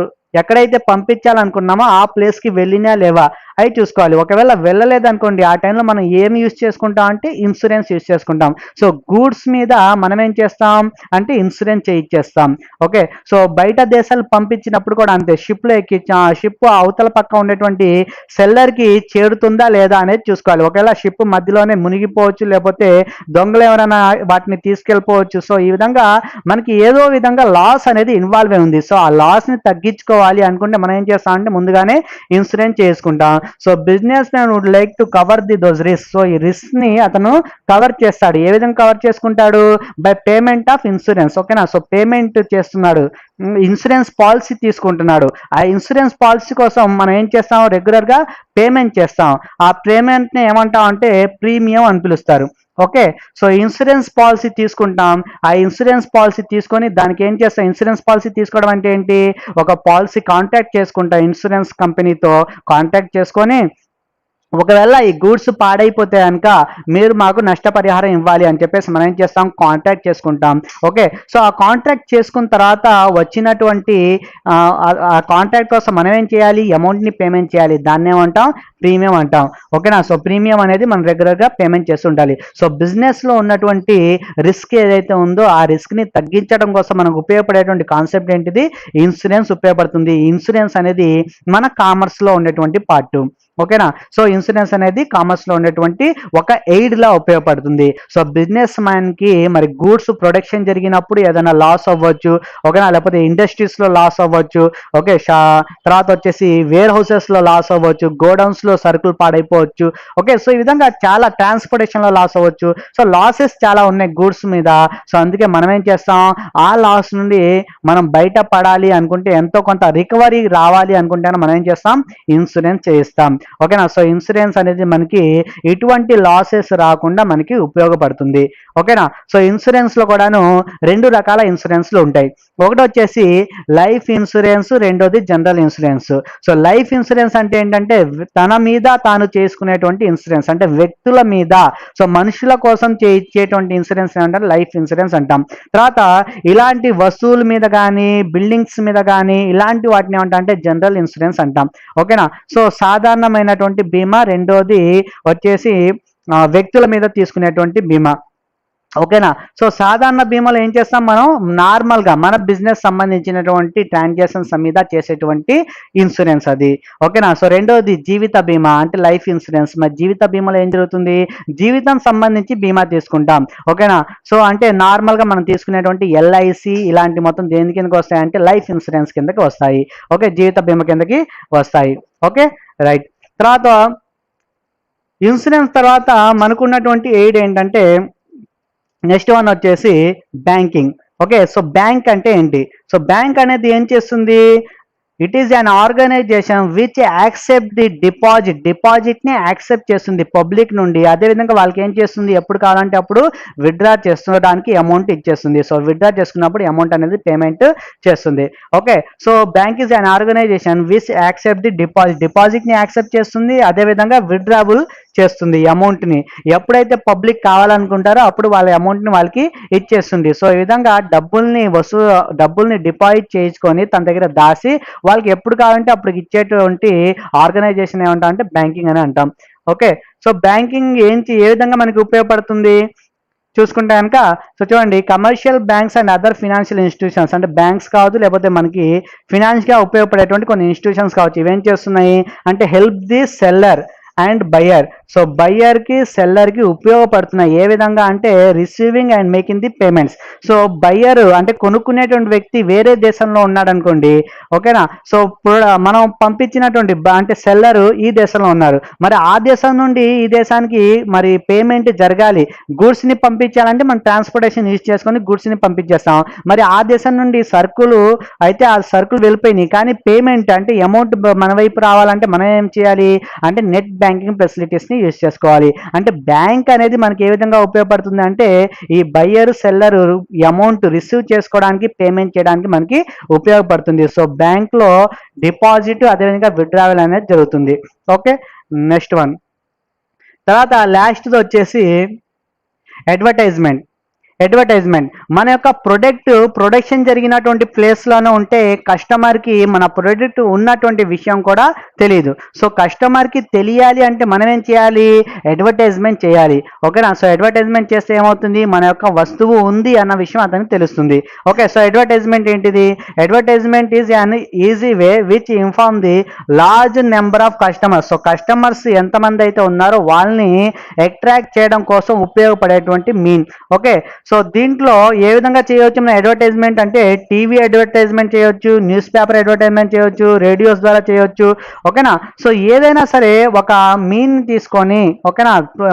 ఎక్కడైతే పంపించాలనుకున్నామో ఆ ప్లేస్కి వెళ్ళినా లేవా అవి చూసుకోవాలి. ఒకవేళ వెళ్ళలేదనుకోండి, ఆ టైంలో మనం ఏమి యూజ్ చేసుకుంటాం అంటే ఇన్సూరెన్స్ యూజ్ చేసుకుంటాం. సో గూడ్స్ మీద మనం ఏం చేస్తాం అంటే ఇన్సూరెన్స్ చేయించేస్తాం. ఓకే. సో బయట దేశాలు పంపించినప్పుడు కూడా అంతే, షిప్లో ఎక్కించాం, ఆ షిప్ అవతల పక్క ఉండేటువంటి సెల్లర్కి చేరుతుందా లేదా అనేది చూసుకోవాలి. ఒకవేళ షిప్ మధ్యలోనే మునిగిపోవచ్చు, లేకపోతే దొంగలు ఎవరైనా వాటిని తీసుకెళ్ళిపోవచ్చు. సో ఈ విధంగా మనకి ఏదో విధంగా లాస్ అనేది ఇన్వాల్వ్ అయి ఉంది. సో ఆ లాస్ని తగ్గించుకోవాలి అనుకుంటే మనం ఏం చేస్తాం అంటే ముందుగానే ఇన్సూరెన్స్ చేసుకుంటాం. So business man would like to cover those risk. So ఈ రిస్క్ ని అతను కవర్ చేస్తాడు. ఏ విధంగా కవర్ చేసుకుంటాడు? By payment of insurance. ఓకేనా. సో పేమెంట్ చేస్తున్నాడు, ఇన్సూరెన్స్ పాలసీ తీసుకుంటున్నాడు. ఆ ఇన్సూరెన్స్ పాలసీ కోసం మనం ఏం చేస్తాం? రెగ్యులర్ గా పేమెంట్ చేస్తాం. ఆ పేమెంట్ ని ఏమంటాం అంటే ప్రీమియం అని పిలుస్తారు. ఓకే. సో ఇన్సూరెన్స్ పాలసీ తీసుకుంటాం. ఆ ఇన్సూరెన్స్ పాలసీ తీసుకొని దానికి ఏం చేస్తాం? ఇన్సూరెన్స్ పాలసీ తీసుకోవడం అంటే ఏంటి? ఒక పాలసీ కాంటాక్ట్ చేసుకుంటాం, ఇన్సూరెన్స్ కంపెనీతో కాంటాక్ట్ చేసుకొని ఒకవేళ ఈ గూడ్స్ పాడైపోతే కనుక మీరు మాకు నష్టపరిహారం ఇవ్వాలి అని చెప్పేసి మనం ఏం చేస్తాం? కాంట్రాక్ట్ చేసుకుంటాం. ఓకే. సో ఆ కాంట్రాక్ట్ చేసుకున్న తర్వాత వచ్చినటువంటి ఆ కాంట్రాక్ట్ కోసం మనం ఏం చేయాలి? అమౌంట్ని పేమెంట్ చేయాలి. దాన్ని ఏమంటాం? ప్రీమియం అంటాం. ఓకేనా. సో ప్రీమియం అనేది మనం రెగ్యులర్గా పేమెంట్ చేస్తూ ఉండాలి. సో బిజినెస్లో ఉన్నటువంటి రిస్క్ ఏదైతే ఉందో ఆ రిస్క్ని తగ్గించడం కోసం మనకు ఉపయోగపడేటువంటి కాన్సెప్ట్ ఏంటిది? ఇన్సూరెన్స్ ఉపయోగపడుతుంది. ఇన్సూరెన్స్ అనేది మన కామర్స్లో ఉండేటువంటి పార్ట్. ఓకేనా. సో ఇన్సూరెన్స్ అనేది కామర్స్లో ఉండేటువంటి ఒక ఎయిడ్ లా ఉపయోగపడుతుంది. సో బిజినెస్ మ్యాన్ కి మరి గూడ్స్ ప్రొడక్షన్ జరిగినప్పుడు ఏదైనా లాస్ అవ్వచ్చు, ఓకేనా, లేకపోతే ఇండస్ట్రీస్ లో లాస్ అవ్వచ్చు. ఓకే. తర్వాత వచ్చేసి వేర్ హౌసెస్ లో లాస్ అవ్వచ్చు, గోడౌన్స్ లో సరుకులు పాడైపోవచ్చు. ఓకే. సో ఈ విధంగా చాలా ట్రాన్స్పోర్టేషన్ లో లాస్ అవ్వచ్చు. సో లాసెస్ చాలా ఉన్నాయి గూడ్స్ మీద. సో అందుకే మనం ఏం చేస్తాం? ఆ లాస్ నుండి మనం బయట పడాలి అనుకుంటే, ఎంతో కొంత రికవరీ రావాలి అనుకుంటే మనం ఏం చేస్తాం? ఇన్సూరెన్స్ చేయిస్తాం. ఓకేనా. సో ఇన్సూరెన్స్ అనేది మనకి ఎటువంటి లాసెస్ రాకుండా మనకి ఉపయోగపడుతుంది. ఓకేనా. సో ఇన్సూరెన్స్ లో కూడాను రెండు రకాల ఇన్సూరెన్స్లు ఉంటాయి. ఒకటి వచ్చేసి లైఫ్ ఇన్సూరెన్స్, రెండోది general insurance. So life insurance అంటే ఏంటంటే తన మీద తాను చేసుకునేటువంటి ఇన్సూరెన్స్, అంటే వ్యక్తుల మీద, సో మనుషుల కోసం చేయించేటువంటి ఇన్సూరెన్స్ ఏమంటారు? లైఫ్ ఇన్సూరెన్స్ అంటాం. తర్వాత ఇలాంటి వస్తువుల మీద కానీ బిల్డింగ్స్ మీద కానీ ఇలాంటి వాటిని ఏమంటాం? జనరల్ ఇన్సూరెన్స్ అంటాం. ఓకేనా. సో సాధారణమైనటువంటి బీమా, రెండోది వచ్చేసి వ్యక్తుల మీద తీసుకునేటువంటి బీమా. ఓకేనా. సో సాధారణ బీమాలో ఏం చేస్తాం? మనం నార్మల్గా మన బిజినెస్ సంబంధించినటువంటి ట్రాన్సాక్షన్స్ మీద చేసేటువంటి ఇన్సూరెన్స్ అది. ఓకేనా. సో రెండోది జీవిత బీమా, అంటే లైఫ్ ఇన్సూరెన్స్. మరి జీవిత బీమాలో ఏం జరుగుతుంది? జీవితం సంబంధించి బీమా తీసుకుంటాం. ఓకేనా. సో అంటే నార్మల్గా మనం తీసుకునేటువంటి ఎల్ఐసి ఇలాంటి మొత్తం దేని కిందకి వస్తాయి అంటే లైఫ్ ఇన్సూరెన్స్ కిందకి వస్తాయి. ఓకే. జీవిత బీమా కిందకి వస్తాయి. ఓకే. రైట్. తర్వాత ఇన్సూరెన్స్ తర్వాత మనకున్నటువంటి ఎయిడ్ ఏంటంటే నెక్స్ట్ వన్ వచ్చేసి బ్యాంకింగ్. ఓకే. సో బ్యాంక్ అంటే ఏంటి? సో బ్యాంక్ అనేది ఏం చేస్తుంది? It is an organisation which accept the డిపాజిట్ని యాక్సెప్ట్ చేస్తుంది పబ్లిక్ నుండి. అదేవిధంగా వాళ్ళకి ఏం చేస్తుంది? ఎప్పుడు కావాలంటే అప్పుడు విత్డ్రా చేసుకోవడానికి అమౌంట్ ఇచ్చేస్తుంది. సో విత్డ్రా చేసుకున్నప్పుడు అమౌంట్ అనేది పేమెంట్ చేస్తుంది. Okay. So bank is an organisation which accept the డిపాజిట్ని యాక్సెప్ట్ చేస్తుంది, అదేవిధంగా విత్డ్రాబుల్ చేస్తుంది అమౌంట్ని. ఎప్పుడైతే పబ్లిక్ కావాలనుకుంటారో అప్పుడు వాళ్ళ అమౌంట్ని వాళ్ళకి ఇచ్చేస్తుంది. సో ఈ విధంగా డబ్బుల్ని డిపాజిట్ చేసుకొని తన దగ్గర దాసి వాళ్ళకి ఎప్పుడు కావాలంటే అప్పుడు ఇచ్చేటువంటి ఆర్గనైజేషన్ ఏమంటాం అంటే బ్యాంకింగ్ అని అంటాం. ఓకే. సో బ్యాంకింగ్ ఏ విధంగా మనకి ఉపయోగపడుతుంది చూసుకుంటే కనుక, సో చూడండి, commercial banks and other financial institutions, అంటే బ్యాంక్స్ కావచ్చు లేకపోతే మనకి ఫినాన్స్గా ఉపయోగపడేటువంటి కొన్ని ఇన్స్టిట్యూషన్స్ కావచ్చు. ఇవేం చేస్తున్నాయి అంటే help the seller and buyer. So బయ్యర్కి సెల్లర్కి ఉపయోగపడుతున్నాయి. ఏ విధంగా అంటే receiving and making the payments. So buyer అంటే కొనుక్కునేటువంటి వ్యక్తి వేరే దేశంలో ఉన్నాడు అనుకోండి. ఓకేనా. సో మనం పంపించినటువంటి అంటే సెల్లరు ఈ దేశంలో ఉన్నారు, మరి ఆ దేశం నుండి ఈ దేశానికి మరి పేమెంట్ జరగాలి. గూడ్స్ని పంపించాలంటే మనం ట్రాన్స్పోర్టేషన్ యూజ్ చేసుకొని గూడ్స్ని పంపించేస్తాం. మరి ఆ దేశం నుండి సరుకులు అయితే ఆ సరుకులు వెళ్ళిపోయినాయి, కానీ పేమెంట్ అంటే అమౌంట్ మన వైపు రావాలంటే మనం ఏం చేయాలి అంటే నెట్ బ్యాంకింగ్ ఫెసిలిటీస్ని యూజ్ చేసుకోవాలి. అంటే బ్యాంక్ అనేది మనకి ఏ విధంగా ఉపయోగపడుతుంది అంటే ఈ బయ్యర్ సెల్లర్ అమౌంట్ రిసీవ్ చేసుకోవడానికి పేమెంట్ చేయడానికి మనకి ఉపయోగపడుతుంది. సో బ్యాంక్లో డిపాజిట్ అదేవిధంగా విత్డ్రావల్ అనేది జరుగుతుంది. ఓకే. నెక్స్ట్ వన్ తర్వాత లాస్ట్ది వచ్చేసి అడ్వర్టైజ్మెంట్. అడ్వర్టైజ్మెంట్ మన యొక్క ప్రొడక్షన్ జరిగినటువంటి ప్లేస్లోనే ఉంటే కస్టమర్కి మన ప్రొడక్ట్ ఉన్నటువంటి విషయం కూడా తెలియదు. సో కస్టమర్కి తెలియాలి అంటే మనం ఏం చేయాలి, అడ్వర్టైజ్మెంట్ చేయాలి. ఓకేనా. సో అడ్వర్టైజ్మెంట్ చేస్తే ఏమవుతుంది, మన యొక్క వస్తువు ఉంది అన్న విషయం అతనికి తెలుస్తుంది. ఓకే. సో అడ్వర్టైజ్మెంట్ ఏంటిది, advertisement is an easy way which inform the large number of customers. So customers ఎంతమంది అయితే ఉన్నారో వాళ్ళని అట్రాక్ట్ చేయడం కోసం ఉపయోగపడేటువంటి మీన్. ఓకే. సో దీంట్లో ఏ విధంగా చేయవచ్చు మన అడ్వర్టైజ్మెంట్ అంటే టీవీ అడ్వర్టైజ్మెంట్ చేయొచ్చు, న్యూస్ పేపర్ అడ్వర్టైజ్మెంట్ చేయొచ్చు, రేడియోస్ ద్వారా చేయొచ్చు. ఓకేనా. సో ఏదైనా సరే ఒక మీన్ తీసుకొని, ఓకేనా,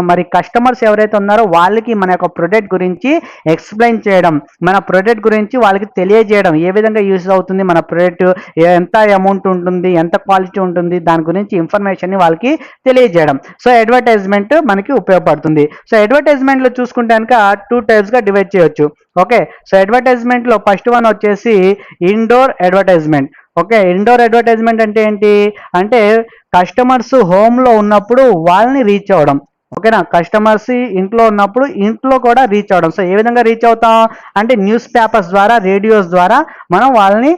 మరి కస్టమర్స్ ఎవరైతే ఉన్నారో వాళ్ళకి మన యొక్క ప్రొడక్ట్ గురించి ఎక్స్ప్లెయిన్ చేయడం, మన ప్రొడక్ట్ గురించి వాళ్ళకి తెలియజేయడం, ఏ విధంగా యూజ్ అవుతుంది మన ప్రొడక్ట్, ఎంత అమౌంట్ ఉంటుంది, ఎంత క్వాలిటీ ఉంటుంది, దాని గురించి ఇన్ఫర్మేషన్ వాళ్ళకి తెలియజేయడం. సో అడ్వర్టైజ్మెంట్ మనకి ఉపయోగపడుతుంది. సో అడ్వర్టైజ్మెంట్లో చూసుకుంటే కనుక 2 టైప్స్గా డివైడ్ చేయొచ్చు. ఓకే. సో అడ్వర్టైజ్మెంట్లో ఫస్ట్ వన్ వచ్చేసి indoor advertisement. Okay. Indoor advertisement అంటే ఏంటి అంటే కస్టమర్స్ హోమ్లో ఉన్నప్పుడు వాళ్ళని రీచ్ అవ్వడం. ఓకేనా. కస్టమర్స్ ఇంట్లో ఉన్నప్పుడు ఇంట్లో కూడా రీచ్ అవ్వడం. సో ఏ విధంగా రీచ్ అవుతాం అంటే న్యూస్ పేపర్స్ ద్వారా, రేడియోస్ ద్వారా మనం వాళ్ళని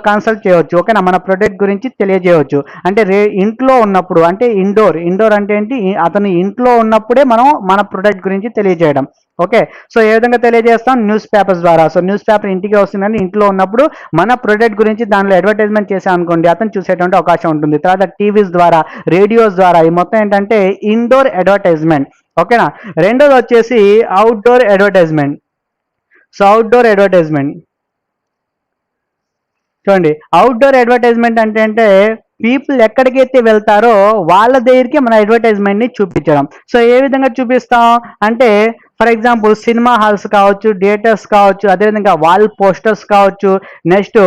కన్సల్ట్ చేయవచ్చు. ఓకేనా. మన ప్రొడక్ట్ గురించి తెలియజేయవచ్చు. అంటే ఇంట్లో ఉన్నప్పుడు అంటే ఇండోర్ అంటే ఏంటి, అతను ఇంట్లో ఉన్నప్పుడే మనం మన ప్రొడక్ట్ గురించి తెలియజేయడం. ఓకే. సో ఏ విధంగా తెలియజేస్తాం, న్యూస్ పేపర్స్ ద్వారా. సో న్యూస్ పేపర్ ఇంటికి వస్తుందని ఇంట్లో ఉన్నప్పుడు మన ప్రొడక్ట్ గురించి దానిలో అడ్వర్టైజ్మెంట్ చేసాం అనుకోండి, అతను చూసేటువంటి అవకాశం ఉంటుంది. తర్వాత టీవీస్ ద్వారా, రేడియోస్ ద్వారా, ఈ మొత్తం ఏంటంటే ఇండోర్ అడ్వర్టైజ్మెంట్. ఓకేనా. రెండోది వచ్చేసి outdoor advertisement. So outdoor advertisement చూడండి, అవుట్డోర్ అడ్వర్టైజ్మెంట్ అంటే పీపుల్ ఎక్కడికైతే వెళ్తారో వాళ్ళ దగ్గరికి మన అడ్వర్టైజ్మెంట్ని చూపించడం. సో ఏ విధంగా చూపిస్తాం అంటే ఫర్ ఎగ్జాంపుల్ సినిమా హాల్స్ కావచ్చు, థియేటర్స్ కావచ్చు, అదేవిధంగా వాల్ పోస్టర్స్ కావచ్చు, నెక్స్ట్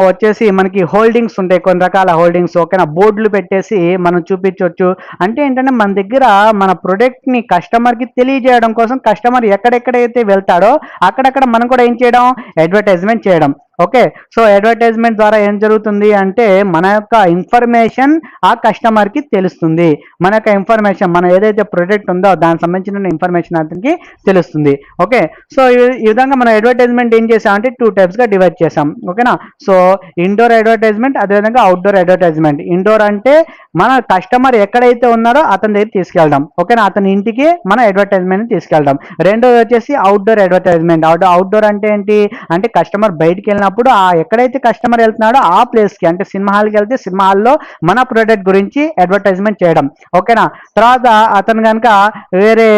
వచ్చేసి మనకి హోల్డింగ్స్ ఉంటాయి, కొన్ని రకాల హోల్డింగ్స్. ఓకేనా. బోర్డులు పెట్టేసి మనం చూపించవచ్చు. అంటే ఏంటంటే మన దగ్గర మన ప్రొడక్ట్ని కస్టమర్కి తెలియజేయడం కోసం కస్టమర్ ఎక్కడెక్కడైతే వెళ్తాడో అక్కడక్కడ మనం కూడా ఏం చేయడం, అడ్వర్టైజ్మెంట్ చేయడం. ఓకే. సో అడ్వర్టైజ్మెంట్ ద్వారా ఏం జరుగుతుంది అంటే మన యొక్క ఇన్ఫర్మేషన్ ఆ కస్టమర్కి తెలుస్తుంది. మన యొక్క ఇన్ఫర్మేషన్, మనం ఏదైతే ప్రొడక్ట్ ఉందో దానికి సంబంధించిన ఇన్ఫర్మేషన్ అతనికి తెలుస్తుంది. ఓకే. సో ఈ విధంగా మనం అడ్వర్టైజ్మెంట్ ఏం చేసామంటే 2 టైప్స్గా డివైడ్ చేసాం. ఓకేనా. సో ఇండోర్ అడ్వర్టైజ్మెంట్, అదేవిధంగా అవుట్డోర్ అడ్వర్టైజ్మెంట్. ఇండోర్ అంటే మన కస్టమర్ ఎక్కడైతే ఉన్నారో అతని దగ్గర తీసుకెళ్ళడం. ఓకేనా. అతని ఇంటికి మన అడ్వర్టైజ్మెంట్ తీసుకెళ్ళడం. రెండోది వచ్చేసి అవుట్డోర్ అడ్వర్టైజ్మెంట్. అవుట్డోర్ అంటే ఏంటి అంటే కస్టమర్ బయటికి వెళ్ళినప్పుడు ఎక్కడైతే కస్టమర్ వెళ్తున్నాడో ఆ ప్లేస్కి, అంటే సినిమా హాల్కి వెళ్తే సినిమా హాల్లో మన ప్రొడక్ట్ గురించి అడ్వర్టైజ్మెంట్ చేయడం. ఓకేనా. తర్వాత అతను కనుక వేరే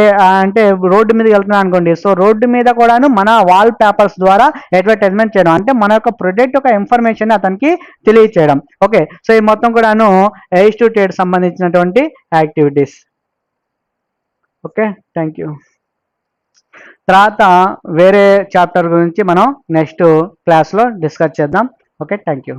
అంటే రోడ్డు మీదకి వెళ్తున్నాడు అనుకోండి, సో రోడ్డు మీద కూడాను మన వాల్ పేపర్స్ ద్వారా అడ్వర్టైజ్మెంట్ చేయడం. అంటే మన యొక్క ప్రొడక్ట్ యొక్క ఇన్ఫర్మేషన్ అతనికి తెలియచేయడం. ఓకే. సో ఈ మొత్తం కూడాను ఎయిస్ టు ట్రేడ్ సంబంధించినటువంటి యాక్టివిటీస్. ఓకే. Thank you. తర్వాత వేరే చాప్టర్ గురించి మనం నెక్స్ట్ క్లాస్లో డిస్కస్ చేద్దాం. ఓకే. Thank you.